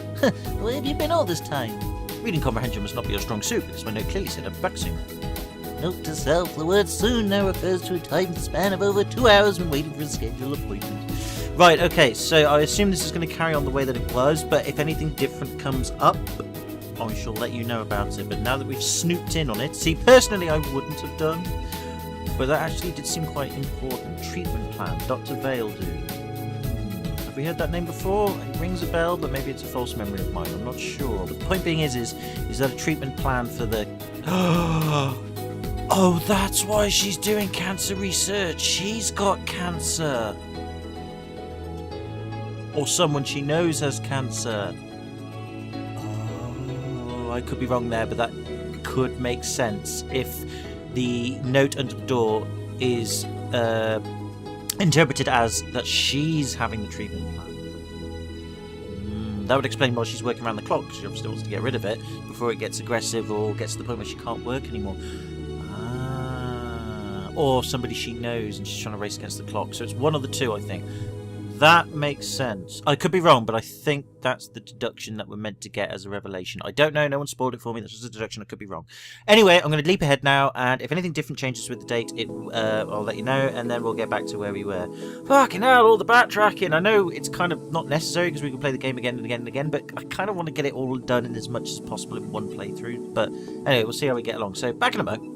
Where have you been all this time? Reading comprehension must not be your strong suit, because my note clearly said I'm back soon. Note to self, the word soon now refers to a time span of over 2 hours when waiting for a scheduled appointment. Right, okay, so I assume this is going to carry on the way that it was, but if anything different comes up, I shall let you know about it. But now that we've snooped in on it, see, personally I wouldn't have done, but that actually did seem quite important. Treatment plan, Dr. Valedo. Have we heard that name before? It rings a bell, but maybe it's a false memory of mine, I'm not sure. But the point being is that a treatment plan for the... Oh, that's why she's doing cancer research. She's got cancer. Or someone she knows has cancer. Oh, I could be wrong there, but that could make sense if the note under the door is interpreted as that she's having the treatment plan. That would explain why she's working around the clock, because she obviously wants to get rid of it before it gets aggressive or gets to the point where she can't work anymore. Or somebody she knows and she's trying to race against the clock. So it's one of the two, I think. That makes sense. I could be wrong, but I think that's the deduction that we're meant to get as a revelation. I don't know. No one spoiled it for me. That's just a deduction. I could be wrong. Anyway, I'm going to leap ahead now, and if anything different changes with the date, I'll let you know, and then we'll get back to where we were. Fucking hell, all the backtracking. I know it's kind of not necessary because we can play the game again and again and again, but I kind of want to get it all done in as much as possible in one playthrough. But anyway, we'll see how we get along. So, back in a moment.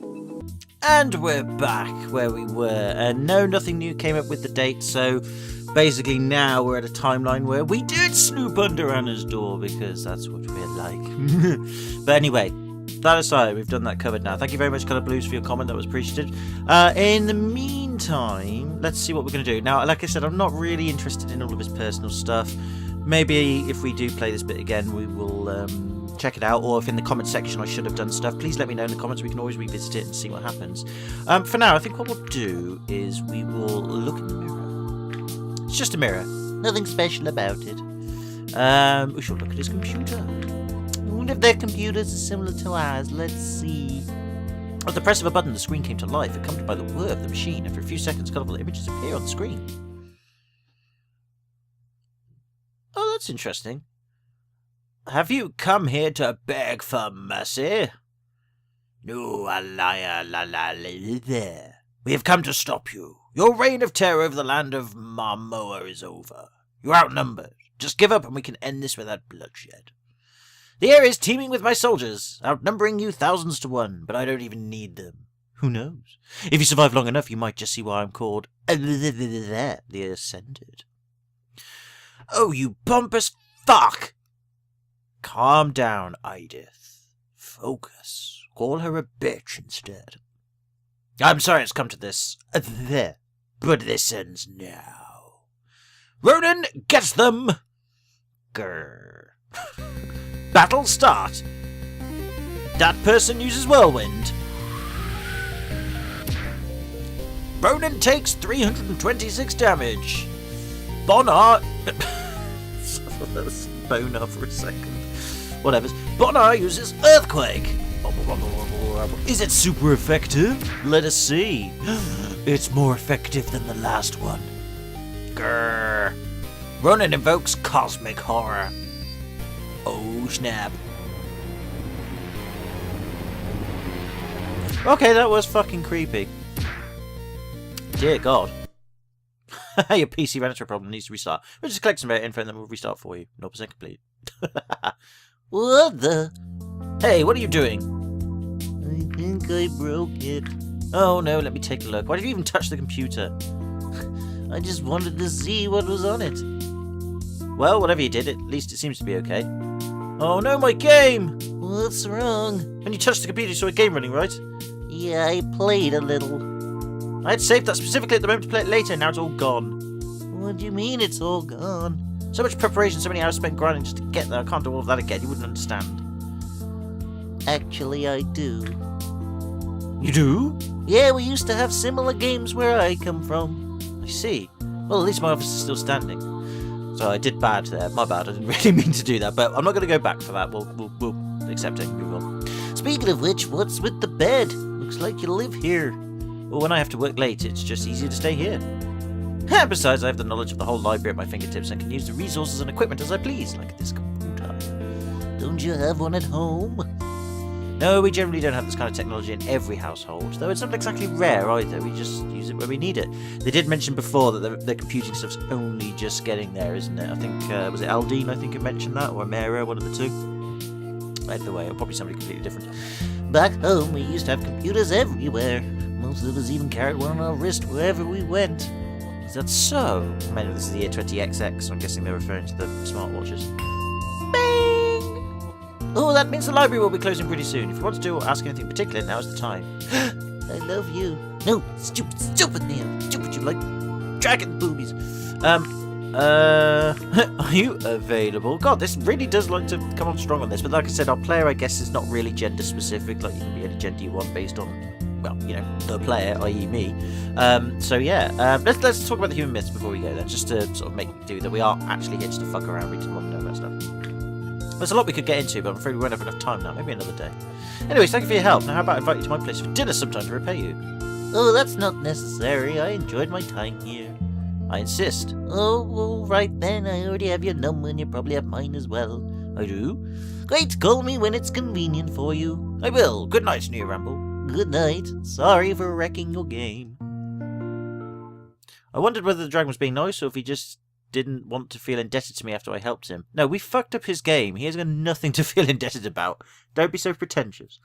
And we're back where we were, and no, nothing new came up with the date, so basically now we're at a timeline where we did snoop under Anna's door, because that's what we're like. But anyway, that aside, we've done that covered now. Thank you very much, Colour Blues, for your comment, that was appreciated. In the meantime, let's see what we're going to do. Now, like I said, I'm not really interested in all of his personal stuff. Maybe if we do play this bit again, we will... check it out, or if in the comment section I should have done stuff, please let me know in the comments. We can always revisit it and see what happens. For now, I think what we'll do is we will look in the mirror. It's just a mirror, nothing special about it. We shall look at his computer. I wonder if their computers are similar to ours. Let's see. At the press of a button, the screen came to life, accompanied by the whir of the machine. After a few seconds, colourful images appear on the screen. Oh, that's interesting. Have you come here to beg for mercy? No, a liar, la la la there. We have come to stop you. Your reign of terror over the land of Marmoa is over. You're outnumbered. Just give up and we can end this without bloodshed. The area is teeming with my soldiers, outnumbering you thousands to one, but I don't even need them. Who knows? If you survive long enough, you might just see why I'm called the Ascended. Oh, you pompous fuck! Calm down, Edith. Focus. Call her a bitch instead. I'm sorry it's come to this. But this ends now. Ronan, get them! Grr. Battle start. That person uses Whirlwind. Ronan takes 326 damage. Bonar... Bonar for a second. Whatever. Bonar uses Earthquake. Is it super effective? Let us see. It's more effective than the last one. Grrr. Ronan invokes Cosmic Horror. Oh, snap. Okay, that was fucking creepy. Dear God. Your PC ran into a problem, needs to restart. We'll just collect some info and then we'll restart for you. 0% complete. What the? Hey, what are you doing? I think I broke it. Oh no, let me take a look. Why did you even touch the computer? I just wanted to see what was on it. Well, whatever you did, at least it seems to be okay. Oh no, my game! What's wrong? When you touched the computer, you saw a game running, right? Yeah, I played a little. I had saved that specifically at the moment to play it later, and now it's all gone. What do you mean it's all gone? So much preparation, so many hours spent grinding just to get there. I can't do all of that again, you wouldn't understand. Actually, I do. You do? Yeah, we used to have similar games where I come from. I see. Well, at least my office is still standing. So I did bad there. My bad. I didn't really mean to do that, but I'm not going to go back for that. We'll accept it and move on. Speaking of which, what's with the bed? Looks like you live here. Well, when I have to work late, it's just easier to stay here. And besides, I have the knowledge of the whole library at my fingertips and can use the resources and equipment as I please, like this computer. Don't you have one at home? No, we generally don't have this kind of technology in every household, though it's not exactly rare either. We just use it when we need it. They did mention before that the computing stuff's only just getting there, isn't it? I think, was it Aldine, I think, who mentioned that, or Amira, one of the two? Either way, or probably somebody completely different. Back home, we used to have computers everywhere. Most of us even carried one on our wrist wherever we went. Is that so? I mean, this is the year 20XX, so I'm guessing they're referring to the smartwatches. Bing! Oh, that means the library will be closing pretty soon. If you want to do or ask anything particular, now's the time. I love you. No, stupid Neil. Stupid, you like dragon boobies. Are you available? God, this really does like to come on strong on this, but like I said, our player, I guess, is not really gender specific. Like, you can be any gender you want based on, well, you know, the player, i.e. me. So yeah, let's talk about the human myths before we go then, just to sort of make do that we are actually here just to fuck around, read some more, know about stuff. There's a lot we could get into, but I'm afraid we won't have enough time now. Maybe another day. Anyways, thank you for your help. Now, how about I invite you to my place for dinner sometime to repay you? Oh, that's not necessary. I enjoyed my time here. I insist. Oh, all right then. I already have your number, and you probably have mine as well. I do? Great. Call me when it's convenient for you. I will. Good night, New Ramble. Good night. Sorry for wrecking your game. I wondered whether the dragon was being nice, or if he just didn't want to feel indebted to me after I helped him. No, we fucked up his game. He has got nothing to feel indebted about. Don't be so pretentious.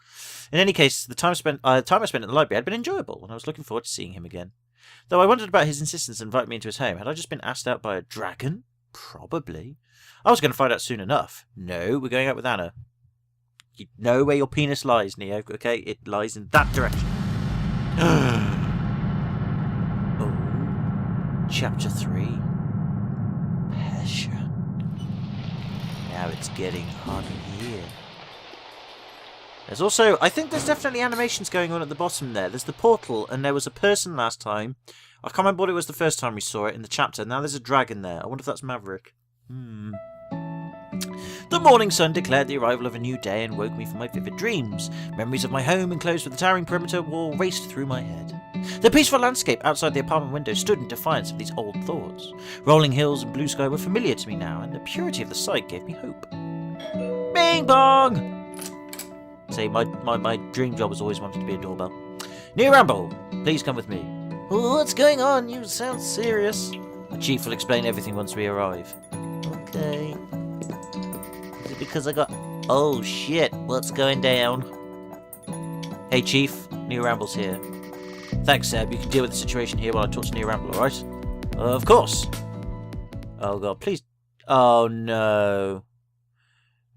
In any case, the time I spent at the library had been enjoyable, and I was looking forward to seeing him again. Though I wondered about his insistence to invite me into his home. Had I just been asked out by a dragon? Probably. I was going to find out soon enough. No, we're going out with Anna. You know where your penis lies, Neo, okay? It lies in that direction. Oh. Chapter 3. Now it's getting hot in here. There's also, I think there's definitely animations going on at the bottom there. There's the portal, and there was a person last time. I can't remember what it was the first time we saw it in the chapter. Now there's a dragon there. I wonder if that's Maverick. The morning sun declared the arrival of a new day and woke me from my vivid dreams. Memories of my home enclosed with a towering perimeter wall raced through my head. The peaceful landscape outside the apartment window stood in defiance of these old thoughts. Rolling hills and blue sky were familiar to me now, and the purity of the sight gave me hope. Bing bong! See, my dream job was always wanted to be a doorbell. New Ramble, please come with me. What's going on? You sound serious. The chief will explain everything once we arrive. Okay. Is it because I got... Oh shit, what's going down? Hey chief, New Ramble's here. Thanks, Seb. You can deal with the situation here while I talk to New Rambler, alright? Of course. Oh god, please. Oh no.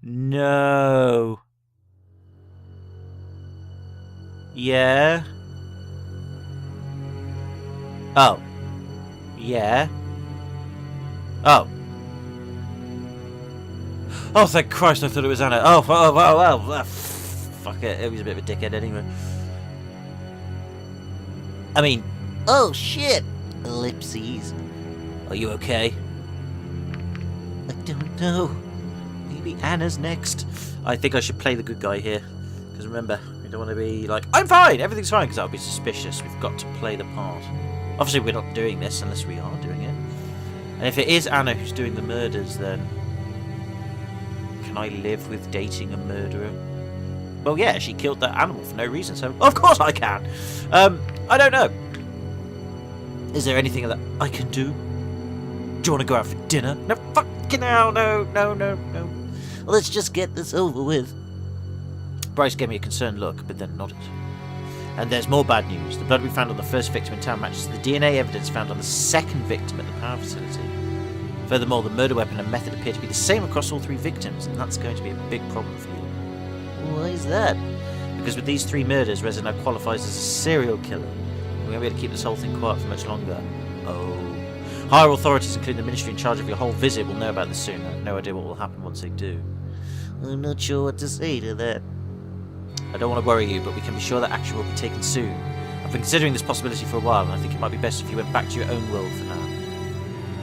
No. Yeah. Oh. Yeah. Oh. Oh, thank Christ, I thought it was Anna. Oh, fuck it. It was a bit of a dickhead anyway. I mean... Oh, shit! Ellipses. Are you okay? I don't know. Maybe Anna's next. I think I should play the good guy here. Because remember, we don't want to be like, I'm fine! Everything's fine, because that would be suspicious. We've got to play the part. Obviously, we're not doing this unless we are doing it. And if it is Anna who's doing the murders, then... Can I live with dating a murderer? Well, yeah, she killed that animal for no reason, so of course I can. I don't know. Is there anything that I can do? Do you want to go out for dinner? No, fucking hell, no. Let's just get this over with. Bryce gave me a concerned look, but then nodded. And there's more bad news. The blood we found on the first victim in town matches the DNA evidence found on the second victim at the power facility. Furthermore, the murder weapon and method appear to be the same across all three victims, and that's going to be a big problem for you. Why is that? Because with these three murders, Reza now qualifies as a serial killer. We won't be able to keep this whole thing quiet for much longer. Oh. Higher authorities, including the ministry in charge of your whole visit, will know about this soon. I have no idea what will happen once they do. I'm not sure what to say to that. I don't want to worry you, but we can be sure that action will be taken soon. I've been considering this possibility for a while, and I think it might be best if you went back to your own world for now.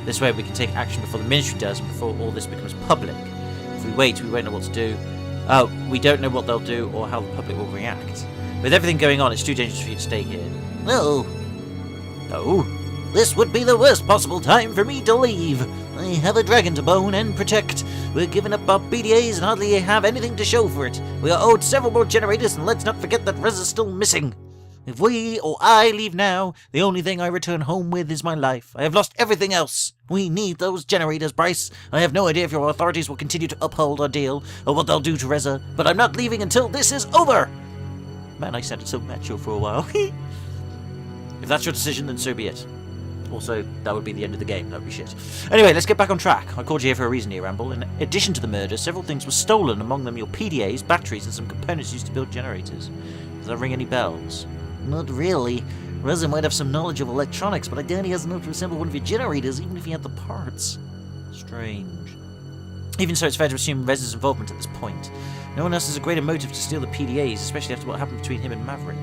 This way we can take action before the ministry does and before all this becomes public. If we wait, we won't know what to do. We don't know what they'll do or how the public will react. With everything going on, it's too dangerous for you to stay here. No. No? This would be the worst possible time for me to leave. I have a dragon to bone and protect. We're giving up our PDAs and hardly have anything to show for it. We are owed several more generators, and let's not forget that Rez is still missing. If we or I leave now, the only thing I return home with is my life. I have lost everything else. We need those generators, Bryce. I have no idea if your authorities will continue to uphold our deal or what they'll do to Reza, but I'm not leaving until this is over. Man, I sounded so macho for a while. If that's your decision, then so be it. Also, that would be the end of the game. That would be shit. Anyway, let's get back on track. I called you here for a reason here, Ramble. In addition to the murder, several things were stolen, among them your PDAs, batteries, and some components used to build generators. Does that ring any bells? Not really. Reza might have some knowledge of electronics, but I doubt he has enough to assemble one of your generators, even if he had the parts. Strange. Even so, it's fair to assume Reza's involvement at this point. No one else has a greater motive to steal the PDAs, especially after what happened between him and Maverick.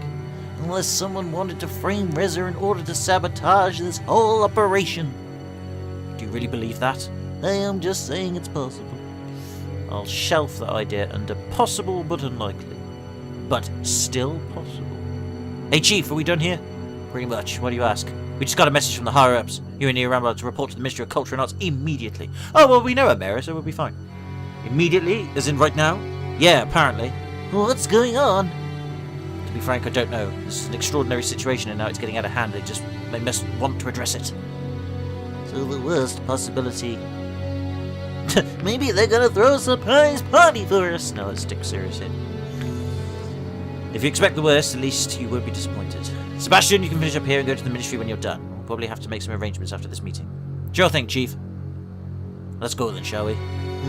Unless someone wanted to frame Reza in order to sabotage this whole operation. Do you really believe that? I am just saying it's possible. I'll shelf that idea under possible but unlikely. But still possible. Hey Chief, are we done here? Pretty much. Why do you ask? We just got a message from the higher-ups. You and Rambler to report to the Ministry of Culture and Arts immediately. Oh, well, we know her, Mara, so we'll be fine. Immediately? As in right now? Yeah, apparently. What's going on? To be frank, I don't know. This is an extraordinary situation and now it's getting out of hand. They must want to address it. So the worst possibility... Maybe they're gonna throw a surprise party for us. No, let's stick serious here. If you expect the worst, at least you won't be disappointed. Sebastian, you can finish up here and go to the Ministry when you're done. We'll probably have to make some arrangements after this meeting. Sure thing, Chief. Let's go then, shall we?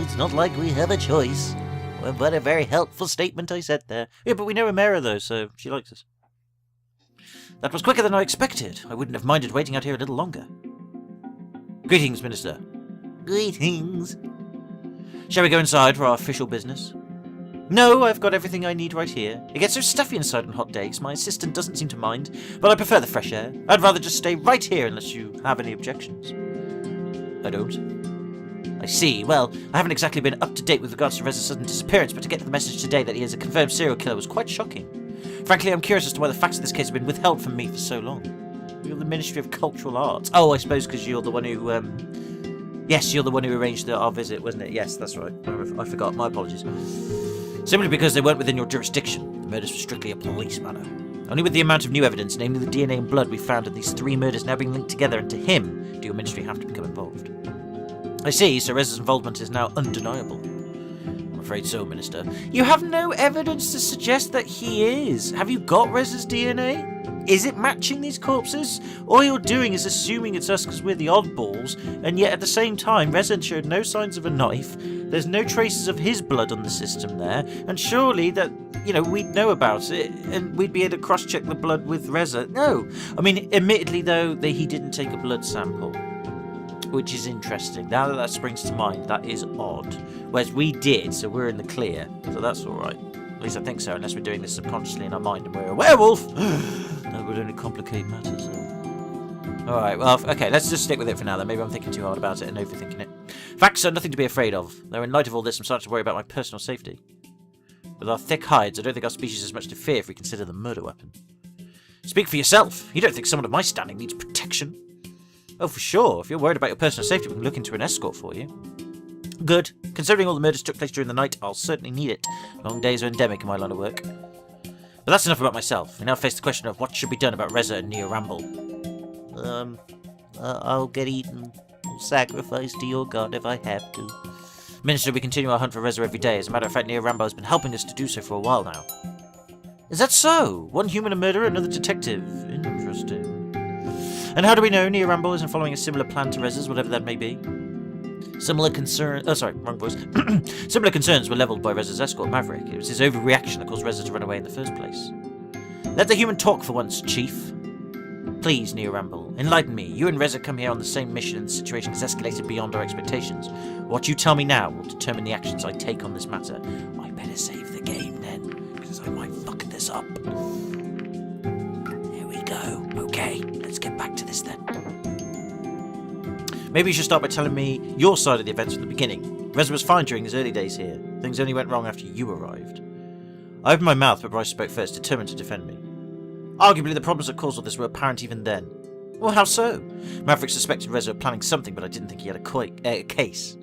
It's not like we have a choice. Well, what a very helpful statement I said there. Yeah, but we know Amara, though, so she likes us. That was quicker than I expected. I wouldn't have minded waiting out here a little longer. Greetings, Minister. Greetings. Shall we go inside for our official business? No, I've got everything I need right here. It gets so stuffy inside on hot days, my assistant doesn't seem to mind, but I prefer the fresh air. I'd rather just stay right here unless you have any objections. I don't. I see. Well, I haven't exactly been up to date with regards to Reza's sudden disappearance, but to get the message today that he is a confirmed serial killer was quite shocking. Frankly, I'm curious as to why the facts of this case have been withheld from me for so long. You're the Ministry of Cultural Arts. Oh, I suppose because you're the one who, Yes, you're the one who arranged our visit, wasn't it? Yes, that's right. I forgot. My apologies. Simply because they weren't within your jurisdiction. The murders were strictly a police matter. Only with the amount of new evidence, namely the DNA and blood we found in these 3 murders now being linked together, and to him, do your ministry have to become involved. I see, so Reza's involvement is now undeniable. I'm afraid so, Minister. You have no evidence to suggest that he is. Have you got Reza's DNA? Is it matching these corpses? All you're doing is assuming it's us because we're the oddballs, and yet at the same time, Reza showed no signs of a knife. There's no traces of his blood on the system there, and surely that, we'd know about it, and we'd be able to cross-check the blood with Reza. No. I mean, admittedly, though, he didn't take a blood sample, which is interesting. Now that springs to mind, that is odd. Whereas we did, so we're in the clear, so that's alright. At least I think so, unless we're doing this subconsciously in our mind and we're a werewolf. That would only complicate matters. Alright, well, okay, let's just stick with it for now then. Maybe I'm thinking too hard about it and overthinking it. Facts are nothing to be afraid of, though in light of all this I'm starting to worry about my personal safety. With our thick hides, I don't think our species has much to fear if we consider the murder weapon. Speak for yourself. You don't think someone of my standing needs protection? Oh, for sure. If you're worried about your personal safety, we can look into an escort for you. Good. Considering all the murders took place during the night, I'll certainly need it. Long days are endemic in my line of work. But that's enough about myself. We now face the question of what should be done about Reza and Ramble. I'll get eaten or sacrificed to your god if I have to. Minister, we continue our hunt for Reza every day. As a matter of fact, Rambo has been helping us to do so for a while now. Is that so? One human a murderer, another detective. Interesting. And how do we know Rambo isn't following a similar plan to Reza's, whatever that may be? Similar concerns were levelled by Reza's escort, Maverick. It was his overreaction that caused Reza to run away in the first place. Let the human talk for once, Chief. Please, Ramble, enlighten me. You and Reza come here on the same mission and the situation has escalated beyond our expectations. What you tell me now will determine the actions I take on this matter. I better save the game then, because I might fuck this up. Here we go. Okay, let's get back to this then. Maybe you should start by telling me your side of the events from the beginning. Reza was fine during his early days here. Things only went wrong after you arrived. I opened my mouth, but Bryce spoke first, determined to defend me. Arguably, the problems that caused all this were apparent even then. Well, how so? Maverick suspected Reza of planning something, but I didn't think he had a case.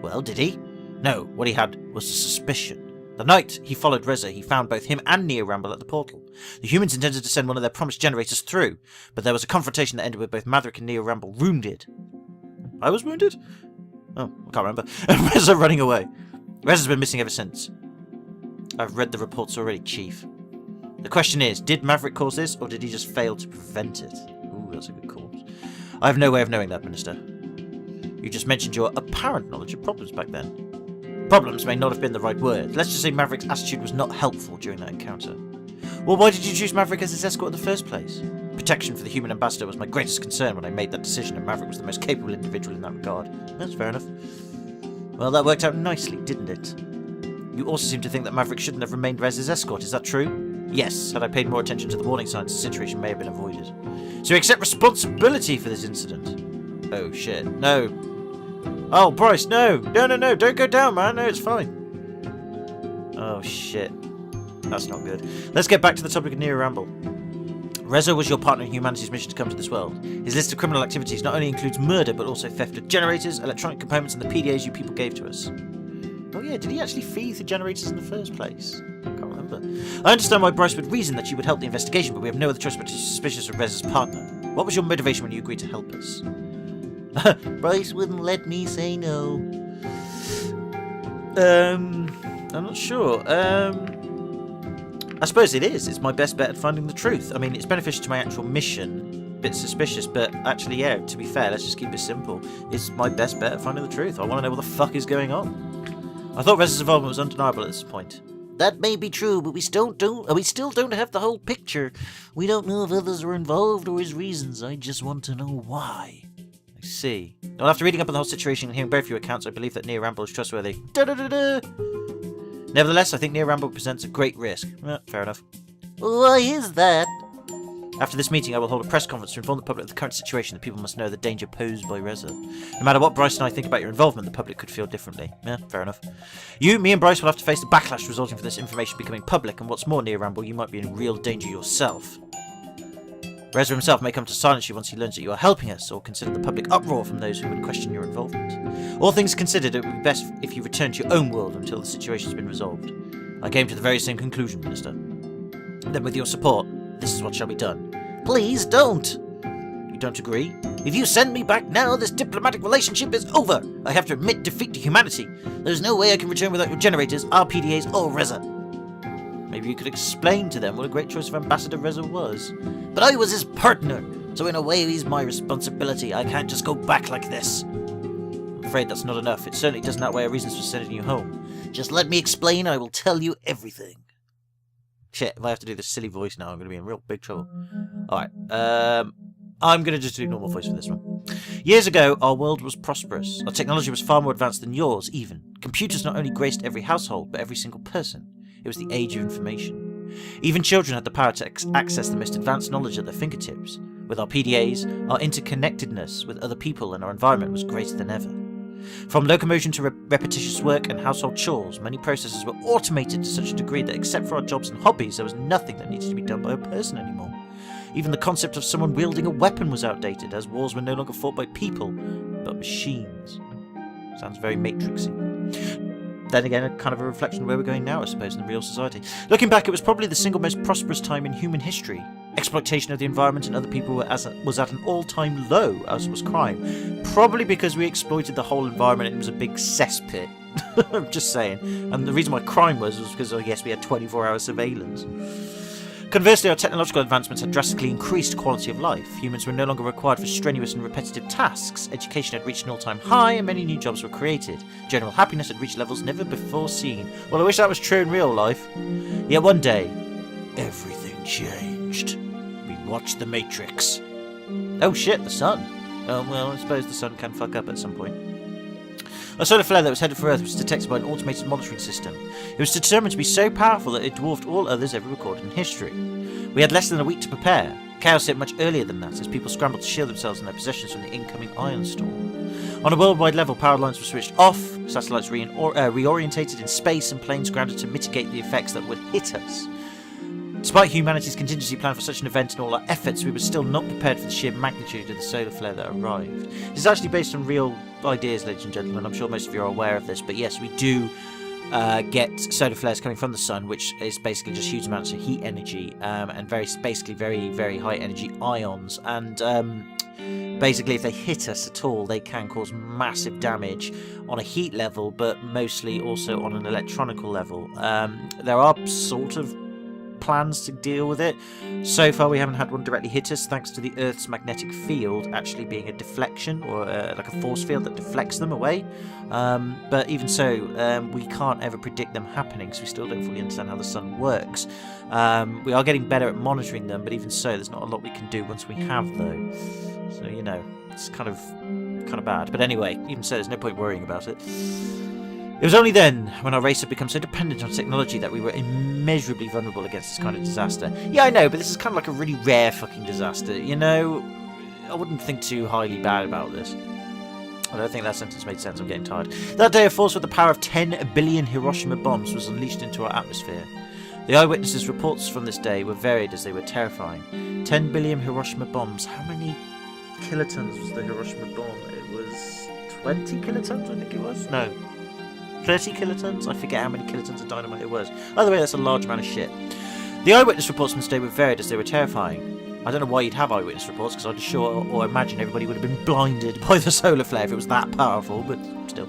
Well, did he? No, what he had was a suspicion. The night he followed Reza, he found both him and Neo Rambler at the portal. The humans intended to send one of their promised generators through, but there was a confrontation that ended with both Maverick and Neo Rambler wounded. I was wounded? Oh, I can't remember. And Reza running away. Reza's been missing ever since. I've read the reports already, Chief. The question is, did Maverick cause this, or did he just fail to prevent it? Ooh, that's a good call. I have no way of knowing that, Minister. You just mentioned your apparent knowledge of problems back then. Problems may not have been the right word. Let's just say Maverick's attitude was not helpful during that encounter. Well, why did you choose Maverick as his escort in the first place? Protection for the human ambassador was my greatest concern when I made that decision, and Maverick was the most capable individual in that regard. That's fair enough. Well, that worked out nicely, didn't it? You also seem to think that Maverick shouldn't have remained Rez's escort, is that true? Yes, had I paid more attention to the warning signs, the situation may have been avoided. So you accept responsibility for this incident? Oh shit, no. Oh, Bryce, no! No, don't go down, man! No, it's fine. Oh shit. That's not good. Let's get back to the topic of Neo Ramble. Reza was your partner in humanity's mission to come to this world. His list of criminal activities not only includes murder, but also theft of generators, electronic components, and the PDAs you people gave to us. Oh yeah, did he actually feed the generators in the first place? I can't remember. I understand why Bryce would reason that you would help the investigation, but we have no other choice but to be suspicious of Reza's partner. What was your motivation when you agreed to help us? Bryce wouldn't let me say no. I'm not sure. I suppose it is. It's my best bet at finding the truth. I mean, it's beneficial to my actual mission. A bit suspicious, but actually, yeah, to be fair, let's just keep it simple. It's my best bet at finding the truth. I want to know what the fuck is going on. I thought Reza's involvement was undeniable at this point. That may be true, but we still don't have the whole picture. We don't know if others were involved or his reasons. I just want to know why. I see. Well, after reading up on the whole situation and hearing both your accounts, I believe that Neo Ramble is trustworthy. Da-da-da-da! Nevertheless, I think Neo Ramble presents a great risk. Fair enough. Why is that? After this meeting, I will hold a press conference to inform the public of the current situation. The people must know the danger posed by Reza. No matter what Bryce and I think about your involvement, the public could feel differently. Yeah, fair enough. You, me and Bryce will have to face the backlash resulting from this information becoming public, and what's more, Neo Ramble, you might be in real danger yourself. Reza himself may come to silence you once he learns that you are helping us, or consider the public uproar from those who would question your involvement. All things considered, it would be best if you return to your own world until the situation has been resolved. I came to the very same conclusion, Minister. Then with your support, this is what shall be done. Please don't! You don't agree? If you send me back now, this diplomatic relationship is over! I have to admit defeat to humanity. There's no way I can return without your generators, our PDAs, or Reza. Maybe you could explain to them what a great choice of Ambassador Reza was. But I was his partner, so in a way he's my responsibility. I can't just go back like this. I'm afraid that's not enough. It certainly doesn't outweigh our reasons for sending you home. Just let me explain, I will tell you everything. Shit, if I have to do this silly voice now, I'm going to be in real big trouble. Alright, I'm going to just do normal voice for this one. Years ago, our world was prosperous. Our technology was far more advanced than yours, even. Computers not only graced every household, but every single person. It was the age of information. Even children had the power to access the most advanced knowledge at their fingertips. With our PDAs, our interconnectedness with other people and our environment was greater than ever. From locomotion to repetitious work and household chores, many processes were automated to such a degree that except for our jobs and hobbies, there was nothing that needed to be done by a person anymore. Even the concept of someone wielding a weapon was outdated, as wars were no longer fought by people, but machines. Sounds very Matrixy. Then again, a kind of a reflection of where we're going now, I suppose, in the real society. Looking back, it was probably the single most prosperous time in human history. Exploitation of the environment and other people was at an all-time low, as was crime. Probably because we exploited the whole environment and it was a big cesspit. I'm just saying. And the reason why crime was because, oh yes, we had 24-hour surveillance. Conversely, our technological advancements had drastically increased quality of life. Humans were no longer required for strenuous and repetitive tasks. Education had reached an all-time high and many new jobs were created. General happiness had reached levels never before seen. Well, I wish that was true in real life. Yet one day, everything changed. We watched The Matrix. Oh shit, the sun. Oh, well, I suppose the sun can fuck up at some point. A solar flare that was headed for Earth was detected by an automated monitoring system. It was determined to be so powerful that it dwarfed all others ever recorded in history. We had less than a week to prepare. Chaos hit much earlier than that, as people scrambled to shield themselves and their possessions from the incoming ion storm. On a worldwide level, power lines were switched off, satellites reorientated in space, and planes grounded to mitigate the effects that would hit us. Despite humanity's contingency plan for such an event and all our efforts, we were still not prepared for the sheer magnitude of the solar flare that arrived. This is actually based on real ideas, ladies and gentlemen. I'm sure most of you are aware of this, but yes, we do get solar flares coming from the sun, which is basically just huge amounts of heat energy and basically very, very high energy ions. And basically, if they hit us at all, they can cause massive damage on a heat level, but mostly also on an electronical level. There are sort of plans to deal with it. So far we haven't had one directly hit us, thanks to the Earth's magnetic field actually being a deflection, or like a force field that deflects them away. But even so, we can't ever predict them happening, because we still don't fully understand how the sun works. We are getting better at monitoring them, but even so, there's not a lot we can do once we have, though. So, you know, it's kind of bad. But anyway, even so, there's no point worrying about it. It was only then, when our race had become so dependent on technology, that we were immeasurably vulnerable against this kind of disaster. Yeah, I know, but this is kind of like a really rare fucking disaster, you know? I wouldn't think too highly bad about this. I don't think that sentence made sense, I'm getting tired. That day, a force with the power of 10 billion Hiroshima bombs was unleashed into our atmosphere. The eyewitnesses' reports from this day were varied as they were terrifying. 10 billion Hiroshima bombs. How many kilotons was the Hiroshima bomb? It was 20 kilotons, I think it was? No. 30 kilotons? I forget how many kilotons of dynamite it was. Either way, that's a large amount of shit. The eyewitness reports from this day were varied as they were terrifying. I don't know why you'd have eyewitness reports, because I'd sure or imagine everybody would have been blinded by the solar flare if it was that powerful, but still.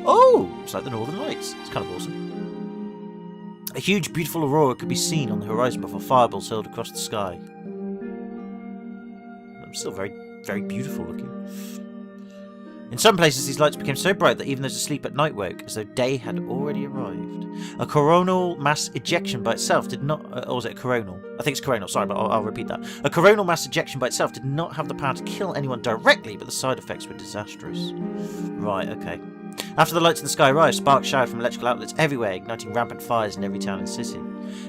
Oh! It's like the Northern Lights. It's kind of awesome. A huge, beautiful aurora could be seen on the horizon before fireballs hurled across the sky. It's still very, very beautiful looking. In some places, these lights became so bright that even those asleep at night woke, as though day had already arrived. A coronal mass ejection by itself did not... or was it a coronal? I think it's coronal, sorry, but I'll repeat that. A coronal mass ejection by itself did not have the power to kill anyone directly, but the side effects were disastrous. Right, okay. After the lights in the sky arrived, sparks showered from electrical outlets everywhere, igniting rampant fires in every town and city.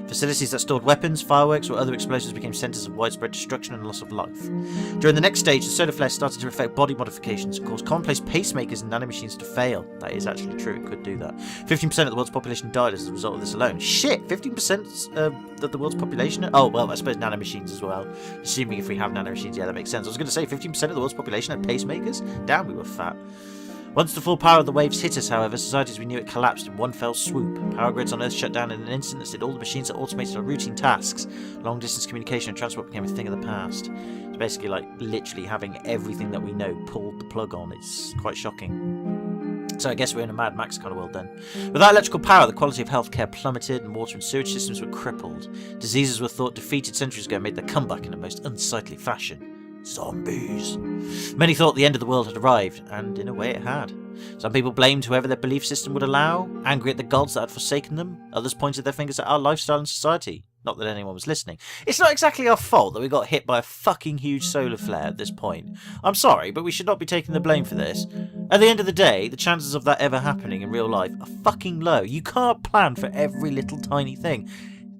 Facilities that stored weapons, fireworks, or other explosives became centres of widespread destruction and loss of life. During the next stage, the solar flare started to affect body modifications and caused commonplace pacemakers and nanomachines to fail. That is actually true, it could do that. 15% of the world's population died as a result of this alone. Shit! 15% of the world's population? Oh, well, I suppose nanomachines as well. Assuming if we have nanomachines, yeah, that makes sense. I was going to say 15% of the world's population had pacemakers? Damn, we were fat. Once the full power of the waves hit us, however, society as we knew it collapsed in one fell swoop. Power grids on Earth shut down in an instant, as did all the machines that automated our routine tasks. Long-distance communication and transport became a thing of the past. It's basically like literally having everything that we know pulled the plug on. It's quite shocking. So I guess we're in a Mad Max kind of world then. Without electrical power, the quality of healthcare plummeted and water and sewage systems were crippled. Diseases were thought defeated centuries ago and made their comeback in a most unsightly fashion. Zombies. Many thought the end of the world had arrived, and in a way it had. Some people blamed whoever their belief system would allow, angry at the gods that had forsaken them. Others pointed their fingers at our lifestyle and society. Not that anyone was listening. It's not exactly our fault that we got hit by a fucking huge solar flare at this point. I'm sorry, but we should not be taking the blame for this. At the end of the day, the chances of that ever happening in real life are fucking low. You can't plan for every little tiny thing.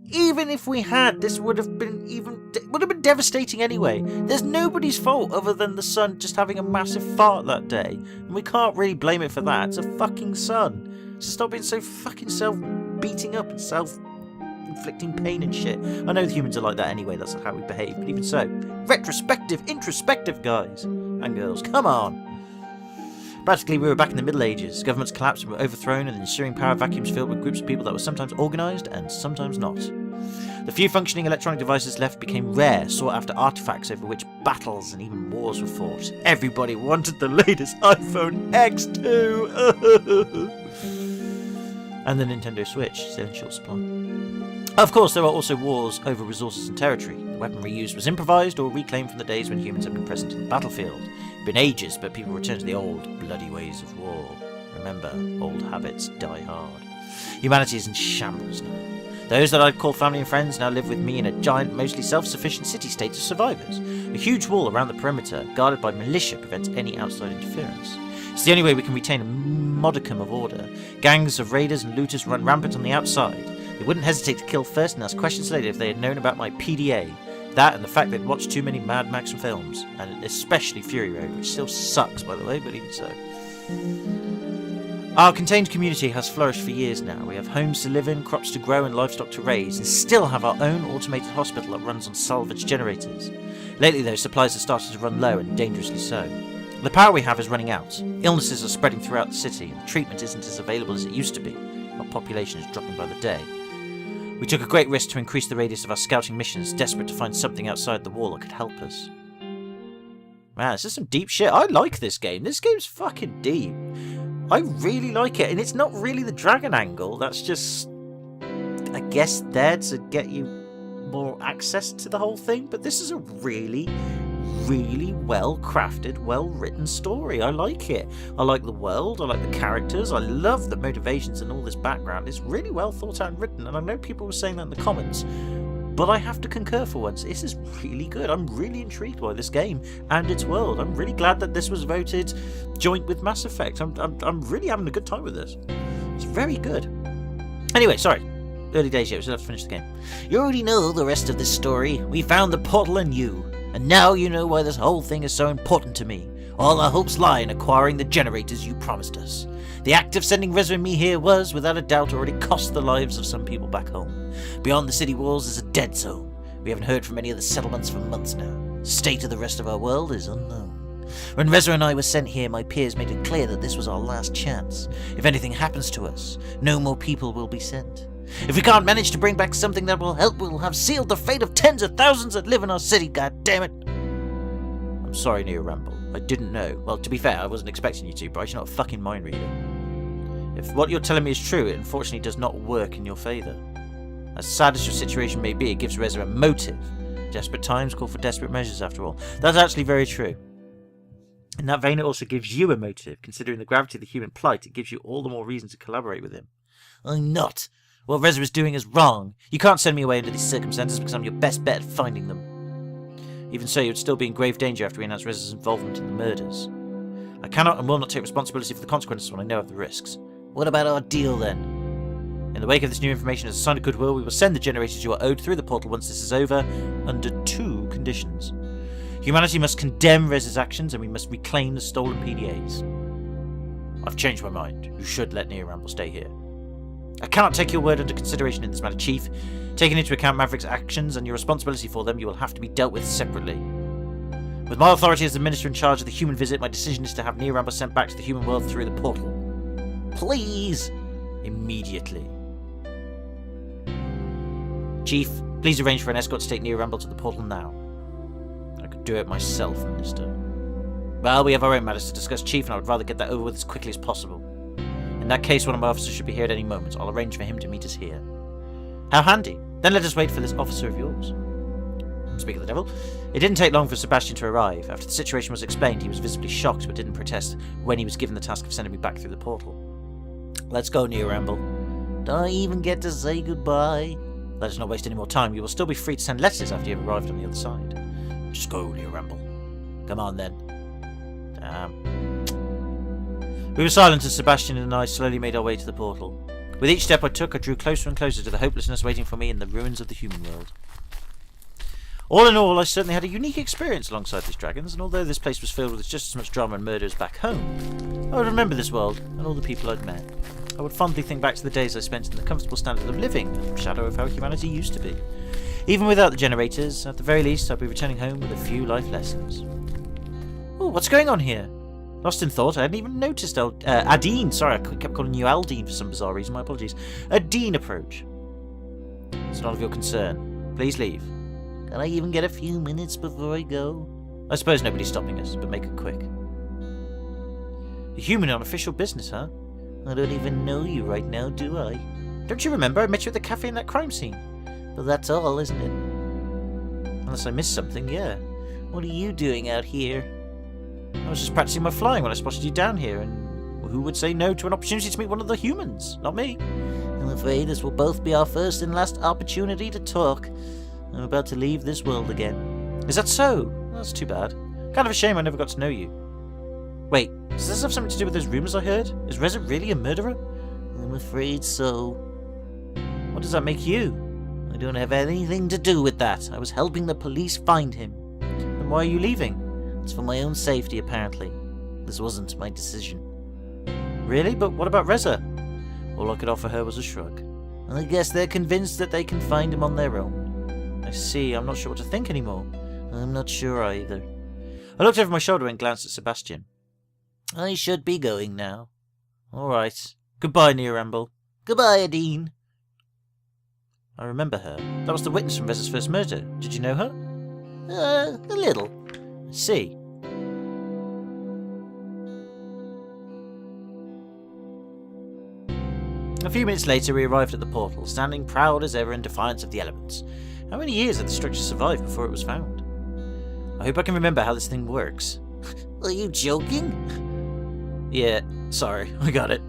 Even if we had, this would have been devastating anyway. There's nobody's fault other than the sun just having a massive fart that day. And we can't really blame it for that. It's a fucking sun. So stop being so fucking self-beating up and self-inflicting pain and shit. I know the humans are like that anyway, that's how we behave. But even so, retrospective, introspective guys and girls, come on. Practically, we were back in the Middle Ages. Governments collapsed and were overthrown, and the ensuing power vacuums filled with groups of people that were sometimes organised and sometimes not. The few functioning electronic devices left became rare, sought after artefacts over which battles and even wars were fought. Everybody wanted the latest iPhone X2! And the Nintendo Switch, still in short supply. Of course, there are also wars over resources and territory. The weaponry used was improvised or reclaimed from the days when humans had been present in the battlefield. It's been ages, but people return to the old, bloody ways of war. Remember, old habits die hard. Humanity is in shambles now. Those that I'd call family and friends now live with me in a giant, mostly self-sufficient city-state of survivors. A huge wall around the perimeter, guarded by militia, prevents any outside interference. It's the only way we can retain a modicum of order. Gangs of raiders and looters run rampant on the outside. They wouldn't hesitate to kill first and ask questions later if they had known about my PDA. That and the fact they'd watched too many Mad Max films, and especially Fury Road, which still sucks, by the way, but even so. Our contained community has flourished for years now. We have homes to live in, crops to grow, and livestock to raise, and still have our own automated hospital that runs on salvage generators. Lately, though, supplies have started to run low, and dangerously so. The power we have is running out. Illnesses are spreading throughout the city, and treatment isn't as available as it used to be. Our population is dropping by the day. We took a great risk to increase the radius of our scouting missions, desperate to find something outside the wall that could help us. Man, this is some deep shit. I like this game. This game's fucking deep. I really like it, and it's not really the dragon angle. That's just, I guess, there to get you more access to the whole thing. But this is a really, really well-crafted, well-written story. I like it. I like the world. I like the characters. I love the motivations and all this background. It's really well thought out and written, and I know people were saying that in the comments, but I have to concur for once. This is really good. I'm really intrigued by this game and its world. I'm really glad that this was voted joint with Mass Effect. I'm really having a good time with this. It's very good. Anyway, sorry. Early days yet, we still have to finish the game. You already know the rest of this story. We found the portal and you. And now you know why this whole thing is so important to me. All our hopes lie in acquiring the generators you promised us. The act of sending Reza and me here was, without a doubt, already cost the lives of some people back home. Beyond the city walls is a dead zone. We haven't heard from any of the settlements for months now. The state of the rest of our world is unknown. When Reza and I were sent here, my peers made it clear that this was our last chance. If anything happens to us, no more people will be sent. If we can't manage to bring back something that will help, we'll have sealed the fate of tens of thousands that live in our city, god damn it! I'm sorry, Neo Ramble. I didn't know. Well, to be fair, I wasn't expecting you to, but you're not a fucking mind reader. If what you're telling me is true, it unfortunately does not work in your favour. As sad as your situation may be, it gives Reza a motive. Desperate times call for desperate measures, after all. That's actually very true. In that vein, it also gives you a motive. Considering the gravity of the human plight, it gives you all the more reason to collaborate with him. I'm not. What Reza is doing is wrong. You can't send me away under these circumstances because I'm your best bet at finding them. Even so, you would still be in grave danger after we announce Reza's involvement in the murders. I cannot and will not take responsibility for the consequences when I know of the risks. What about our deal then? In the wake of this new information, as a sign of goodwill, we will send the generators you are owed through the portal once this is over, under 2 conditions. Humanity must condemn Reza's actions, and we must reclaim the stolen PDAs. I've changed my mind. You should let Neo Ramble stay here. I cannot take your word under consideration in this matter, Chief. Taking into account Maverick's actions and your responsibility for them, you will have to be dealt with separately. With my authority as the Minister in charge of the human visit, my decision is to have Neo Ramble sent back to the human world through the portal. Please! Immediately. Chief, please arrange for an escort to take Neo Ramble to the portal now. I could do it myself, Minister. Well, we have our own matters to discuss, Chief, and I would rather get that over with as quickly as possible. In that case, one of my officers should be here at any moment. I'll arrange for him to meet us here. How handy. Then let us wait for this officer of yours. Speak of the devil. It didn't take long for Sebastian to arrive. After the situation was explained, he was visibly shocked but didn't protest when he was given the task of sending me back through the portal. Let's go, Neo Ramble. Don't I even get to say goodbye? Let us not waste any more time. You will still be free to send letters after you have arrived on the other side. Just go, Neo Ramble. Come on, then. Damn. We were silent as Sebastian and I slowly made our way to the portal. With each step I took, I drew closer and closer to the hopelessness waiting for me in the ruins of the human world. All in all, I certainly had a unique experience alongside these dragons, and although this place was filled with just as much drama and murder as back home, I would remember this world and all the people I'd met. I would fondly think back to the days I spent in the comfortable standard of living, a shadow of how humanity used to be. Even without the generators, at the very least, I'd be returning home with a few life lessons. Oh, what's going on here? Lost in thought, I hadn't even noticed Adine. Sorry, I kept calling you Aldine for some bizarre reason. My apologies. Adine approach. It's none of your concern. Please leave. Can I even get a few minutes before I go? I suppose nobody's stopping us, but make it quick. A human on official business, huh? I don't even know you right now, do I? Don't you remember? I met you at the cafe in that crime scene. But that's all, isn't it? Unless I missed something, yeah. What are you doing out here? I was just practicing my flying when I spotted you down here, and who would say no to an opportunity to meet one of the humans? Not me. I'm afraid this will both be our first and last opportunity to talk. I'm about to leave this world again. Is that so? That's too bad. Kind of a shame I never got to know you. Wait, does this have something to do with those rumours I heard? Is Reza really a murderer? I'm afraid so. What does that make you? I don't have anything to do with that. I was helping the police find him. Then why are you leaving? It's for my own safety, apparently. This wasn't my decision. Really? But what about Reza? All I could offer her was a shrug. I guess they're convinced that they can find him on their own. I see. I'm not sure what to think anymore. I'm not sure either. I looked over my shoulder and glanced at Sebastian. I should be going now. All right. Goodbye, Nia Ramble. Goodbye, Adine. I remember her. That was the witness from Reza's first murder. Did you know her? A little. I see. A few minutes later, we arrived at the portal, standing proud as ever in defiance of the elements. How many years had the structure survived before it was found? I hope I can remember how this thing works. Are you joking? Yeah, sorry, I got it.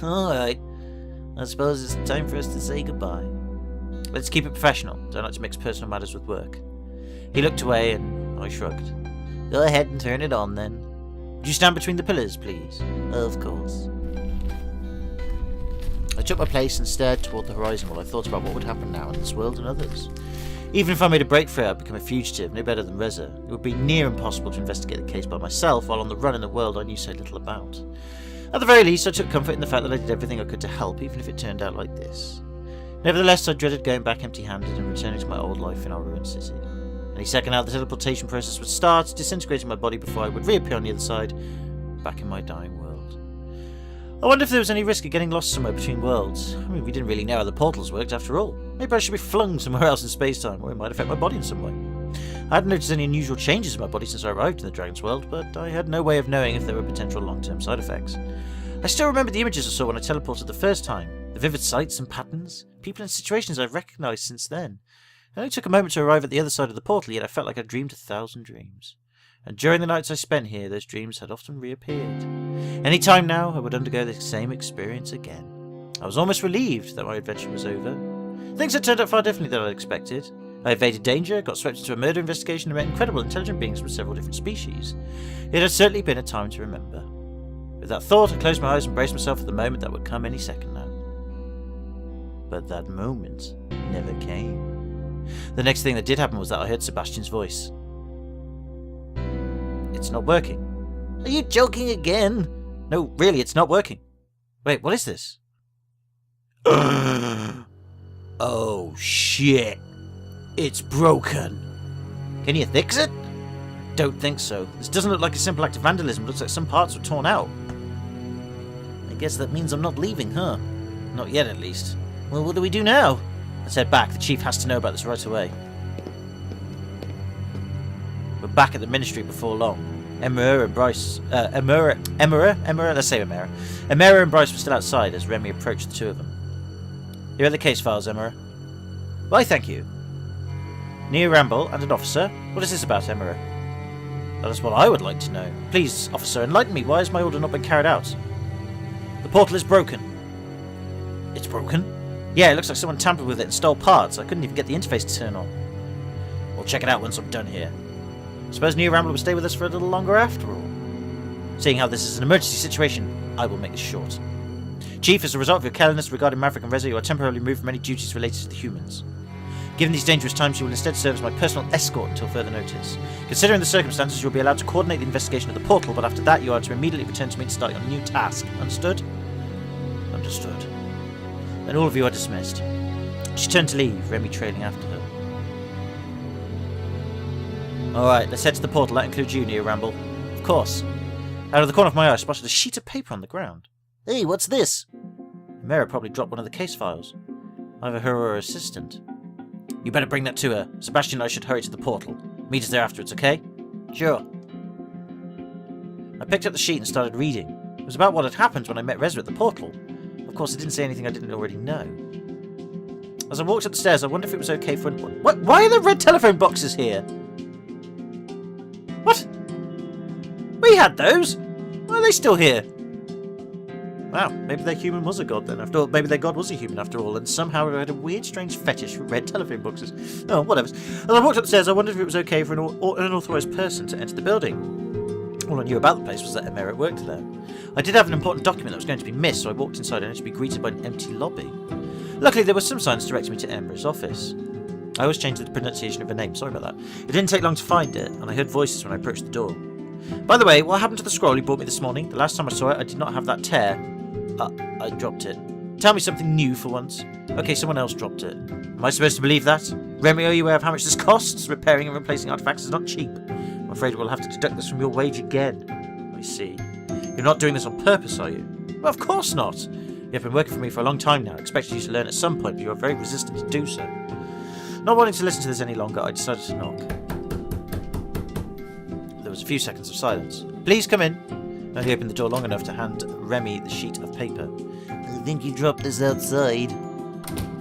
Alright. I suppose it's time for us to say goodbye. Let's keep it professional. Don't like to mix personal matters with work. He looked away and I shrugged. Go ahead and turn it on then. Would you stand between the pillars, please? Of course. I took my place and stared toward the horizon while I thought about what would happen now in this world and others. Even if I made a break for it, I'd become a fugitive, no better than Reza. It would be near impossible to investigate the case by myself while on the run in a world I knew so little about. At the very least, I took comfort in the fact that I did everything I could to help, even if it turned out like this. Nevertheless, I dreaded going back empty-handed and returning to my old life in our ruined city. Any second now, the teleportation process would start, disintegrating my body before I would reappear on the other side, back in my dying world. I wonder if there was any risk of getting lost somewhere between worlds. I mean, we didn't really know how the portals worked after all. Maybe I should be flung somewhere else in space-time, or it might affect my body in some way. I hadn't noticed any unusual changes in my body since I arrived in the Dragon's World, but I had no way of knowing if there were potential long-term side effects. I still remember the images I saw when I teleported the first time, the vivid sights and patterns, people and situations I've recognised since then. It only took a moment to arrive at the other side of the portal, yet I felt like I'd dreamed 1,000 dreams. And during the nights I spent here, those dreams had often reappeared. Any time now, I would undergo the same experience again. I was almost relieved that my adventure was over. Things had turned out far differently than I'd expected. I evaded danger, got swept into a murder investigation, and met incredible intelligent beings from several different species. It had certainly been a time to remember. With that thought, I closed my eyes and braced myself for the moment that would come any second now. But that moment never came. The next thing that did happen was that I heard Sebastian's voice. It's not working. Are you joking again? No, really, it's not working. Wait, what is this? Oh, shit. It's broken. Can you fix it? Don't think so. This doesn't look like a simple act of vandalism. It looks like some parts were torn out. I guess that means I'm not leaving, huh? Not yet, at least. Well, what do we do now? Let's head back. The chief has to know about this right away. We're back at the ministry before long. Emira and Bryce... Emira? Let's say Emira. Emira and Bryce were still outside as Remy approached the two of them. Here are the case files, Emira. Why, thank you. Nia Ramble and an officer. What is this about, Emira? That is what I would like to know. Please, officer, enlighten me. Why has my order not been carried out? The portal is broken. It's broken? Yeah, it looks like someone tampered with it and stole parts. I couldn't even get the interface to turn on. We'll check it out once I'm done here. Suppose Nia Rambler will stay with us for a little longer after all. Seeing how this is an emergency situation, I will make this short. Chief, as a result of your carelessness regarding Maverick and Reza, you are temporarily removed from any duties related to the humans. Given these dangerous times, you will instead serve as my personal escort until further notice. Considering the circumstances, you will be allowed to coordinate the investigation of the portal, but after that you are to immediately return to me to start your new task. Understood? Understood. Then all of you are dismissed. She turned to leave, Remy trailing after her. Alright, let's head to the portal. That includes you, Nia Ramble. Of course. Out of the corner of my eye, I spotted a sheet of paper on the ground. Hey, what's this? Mera probably dropped one of the case files. Either her or her assistant. You better bring that to her. Sebastian and I should hurry to the portal. Meet us there afterwards, okay? Sure. I picked up the sheet and started reading. It was about what had happened when I met Reza at the portal. Of course, it didn't say anything I didn't already know. As I walked up the stairs, I wondered if it was okay for... What? Why are there red telephone boxes here? What? We had those! Why are they still here? Wow, maybe their human was a god then. After all, maybe their god was a human after all, and somehow had a weird, strange fetish for red telephone boxes. Oh, whatever. As I walked upstairs, I wondered if it was okay for an unauthorized person to enter the building. All I knew about the place was that Emera worked there. I did have an important document that was going to be missed, so I walked inside only to be greeted by an empty lobby. Luckily, there were some signs directing me to Emera's office. I always changed the pronunciation of her name, sorry about that. It didn't take long to find it, and I heard voices when I approached the door. By the way, what happened to the scroll you brought me this morning? The last time I saw it, I did not have that tear. I dropped it. Tell me something new for once. Okay, someone else dropped it. Am I supposed to believe that? Remy, are you aware of how much this costs? Repairing and replacing artifacts is not cheap. I'm afraid we'll have to deduct this from your wage again. I see. You're not doing this on purpose, are you? Well, of course not. You have been working for me for a long time now. I expected you to learn at some point, but you are very resistant to do so. Not wanting to listen to this any longer, I decided to knock. There was a few seconds of silence. Please come in. And he opened the door long enough to hand Remy the sheet of paper. I think you dropped this outside.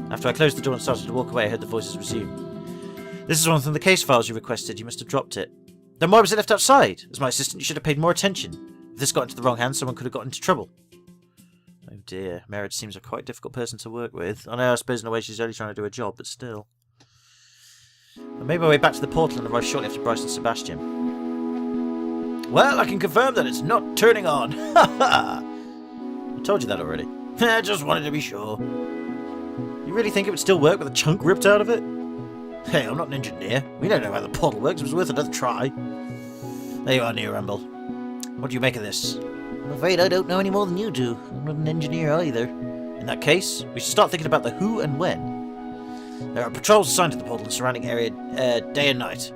After I closed the door and started to walk away, I heard the voices resume. This is one from the case files you requested. You must have dropped it. Then why was it left outside? As my assistant, you should have paid more attention. If this got into the wrong hands, someone could have got into trouble. Oh dear, Meredith seems a quite difficult person to work with. I know, I suppose in a way she's only trying to do a job, but still. I made my way back to the portal and arrived shortly after Bryce and Sebastian. Well, I can confirm that it's not turning on. Ha ha! I told you that already. I just wanted to be sure. You really think it would still work with a chunk ripped out of it? Hey, I'm not an engineer. We don't know how the portal works. It was worth another try. There you are, Neo Ramble. What do you make of this? I'm afraid I don't know any more than you do. I'm not an engineer either. In that case, we should start thinking about the who and when. There are patrols assigned to the portal and surrounding area day and night.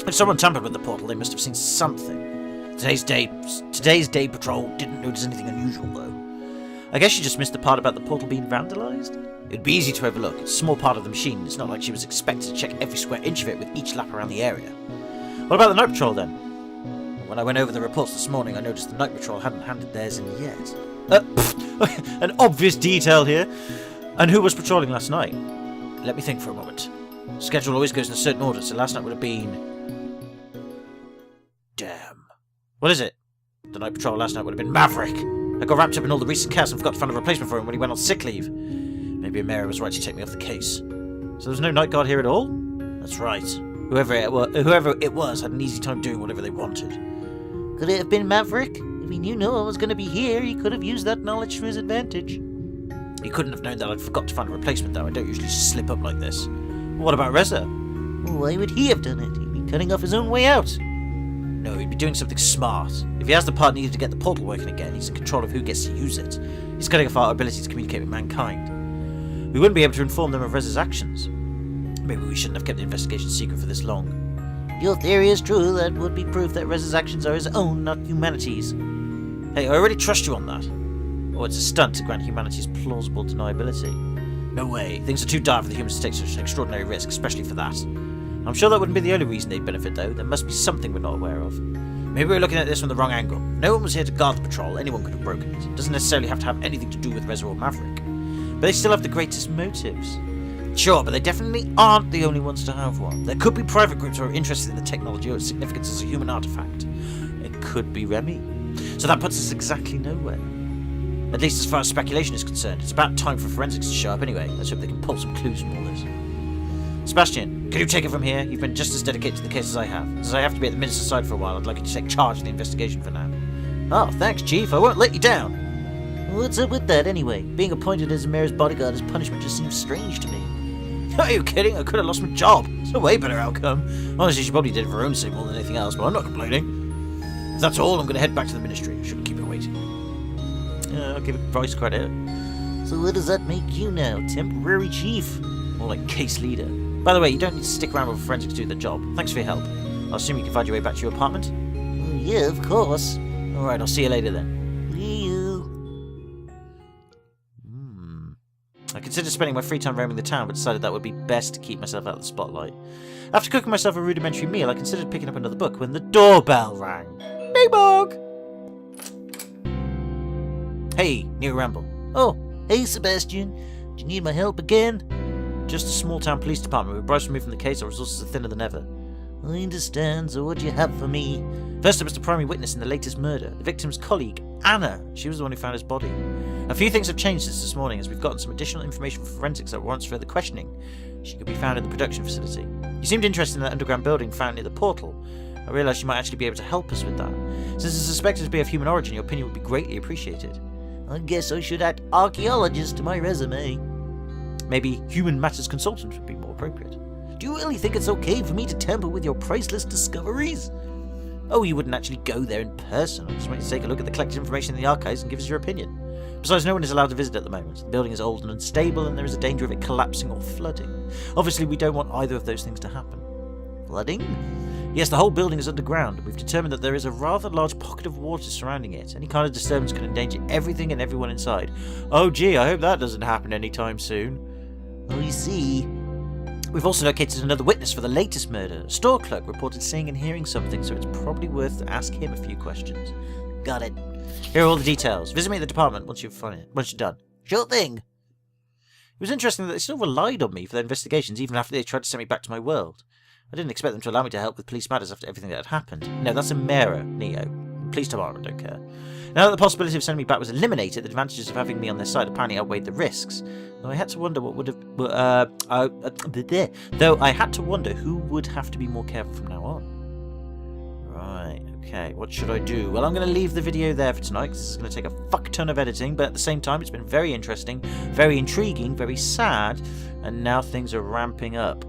If someone tampered with the portal, they must have seen something. Today's day patrol didn't notice anything unusual, though. I guess she just missed the part about the portal being vandalised? It'd be easy to overlook. It's a small part of the machine. It's not like she was expected to check every square inch of it with each lap around the area. What about the night patrol, then? When I went over the reports this morning, I noticed the night patrol hadn't handed theirs in yet. An obvious detail here. And who was patrolling last night? Let me think for a moment. Schedule always goes in a certain order, so last night would have been... Damn. What is it? The night patrol last night would have been Maverick. I got wrapped up in all the recent chaos and forgot to find a replacement for him when he went on sick leave. Maybe Amira was right to take me off the case. So there's no night guard here at all? That's right. Whoever it was had an easy time doing whatever they wanted. Could it have been Maverick? If he knew no one was going to be here, he could have used that knowledge to his advantage. He couldn't have known that I'd forgot to find a replacement, though. I don't usually slip up like this. What about Reza? Why would he have done it? He'd be cutting off his own way out. No, he'd be doing something smart. If he has the part needed to get the portal working again, he's in control of who gets to use it. He's cutting off our ability to communicate with mankind. We wouldn't be able to inform them of Reza's actions. Maybe we shouldn't have kept the investigation secret for this long. If your theory is true, that would be proof that Reza's actions are his own, not humanity's. Hey, I already trust you on that. Oh, it's a stunt to grant humanity's plausible deniability. No way. Things are too dire for the humans to take such an extraordinary risk, especially for that. I'm sure that wouldn't be the only reason they'd benefit, though. There must be something we're not aware of. Maybe we're looking at this from the wrong angle. No one was here to guard the patrol. Anyone could have broken it. It doesn't necessarily have to have anything to do with Reza or Maverick. But they still have the greatest motives. Sure, but they definitely aren't the only ones to have one. There could be private groups who are interested in the technology or its significance as a human artifact. It could be Remy. So that puts us exactly nowhere. At least as far as speculation is concerned. It's about time for forensics to show up anyway. Let's hope they can pull some clues from all this. Sebastian, can you take it from here? You've been just as dedicated to the case as I have. Since I have to be at the minister's side for a while, I'd like you to take charge of the investigation for now. Oh, thanks, Chief. I won't let you down. What's up with that, anyway? Being appointed as Amira's bodyguard as punishment just seems strange to me. Are you kidding? I could have lost my job. It's a way better outcome. Honestly, she probably did it for her own sake more than anything else, but I'm not complaining. If that's all, I'm going to head back to the ministry. I shouldn't keep her waiting. I'll give Bryce credit. So what does that make you now? Temporary chief? More like case leader. By the way, you don't need to stick around with forensics to do the job. Thanks for your help. I'll assume you can find your way back to your apartment? Yeah, of course. Alright, I'll see you later then. See you. I considered spending my free time roaming the town, but decided that would be best to keep myself out of the spotlight. After cooking myself a rudimentary meal, I considered picking up another book when the doorbell rang. Bog! Hey, Neo Ramble. Oh, hey Sebastian. Do you need my help again? Just a small town police department with Bryce removed from the case, our resources are thinner than ever. I understand, so what do you have for me? First up is the primary witness in the latest murder, the victim's colleague, Anna. She was the one who found his body. A few things have changed since this morning as we've gotten some additional information from forensics that warrants further questioning. She could be found in the production facility. You seemed interested in that underground building found near the portal. I realised you might actually be able to help us with that. Since it's suspected to be of human origin, your opinion would be greatly appreciated. I guess I should add archaeologist to my resume. Maybe human matters consultant would be more appropriate. Do you really think it's okay for me to tamper with your priceless discoveries? Oh, you wouldn't actually go there in person. I just want you to take a look at the collected information in the archives and give us your opinion. Besides, no one is allowed to visit at the moment. The building is old and unstable, and there is a danger of it collapsing or flooding. Obviously, we don't want either of those things to happen. Flooding? Yes, the whole building is underground. We've determined that there is a rather large pocket of water surrounding it. Any kind of disturbance could endanger everything and everyone inside. Oh gee, I hope that doesn't happen anytime soon. Well, you see... We've also located another witness for the latest murder. A store clerk reported seeing and hearing something, so it's probably worth to ask him a few questions. Got it. Here are all the details. Visit me at the department once you're done. Sure thing. It was interesting that they still relied on me for their investigations even after they tried to send me back to my world. I didn't expect them to allow me to help with police matters after everything that had happened. No, that's a mirror, Neo. Police tomorrow, don't care. Now that the possibility of sending me back was eliminated, the advantages of having me on their side apparently outweighed the risks. Though I had to wonder what would have... though I had to wonder who would have to be more careful from now on. Right, okay, what should I do? Well, I'm going to leave the video there for tonight, because this is going to take a fuck ton of editing, but at the same time, it's been very interesting, very intriguing, very sad, and now things are ramping up.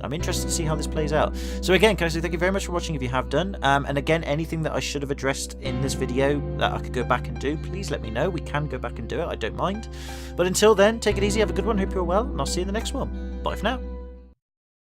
I'm interested to see how this plays out. So again, can I say thank you very much for watching if you have done. And again, anything that I should have addressed in this video that I could go back and do, please let me know. We can go back and do it. I don't mind. But until then, take it easy. Have a good one. Hope you're well. And I'll see you in the next one. Bye for now.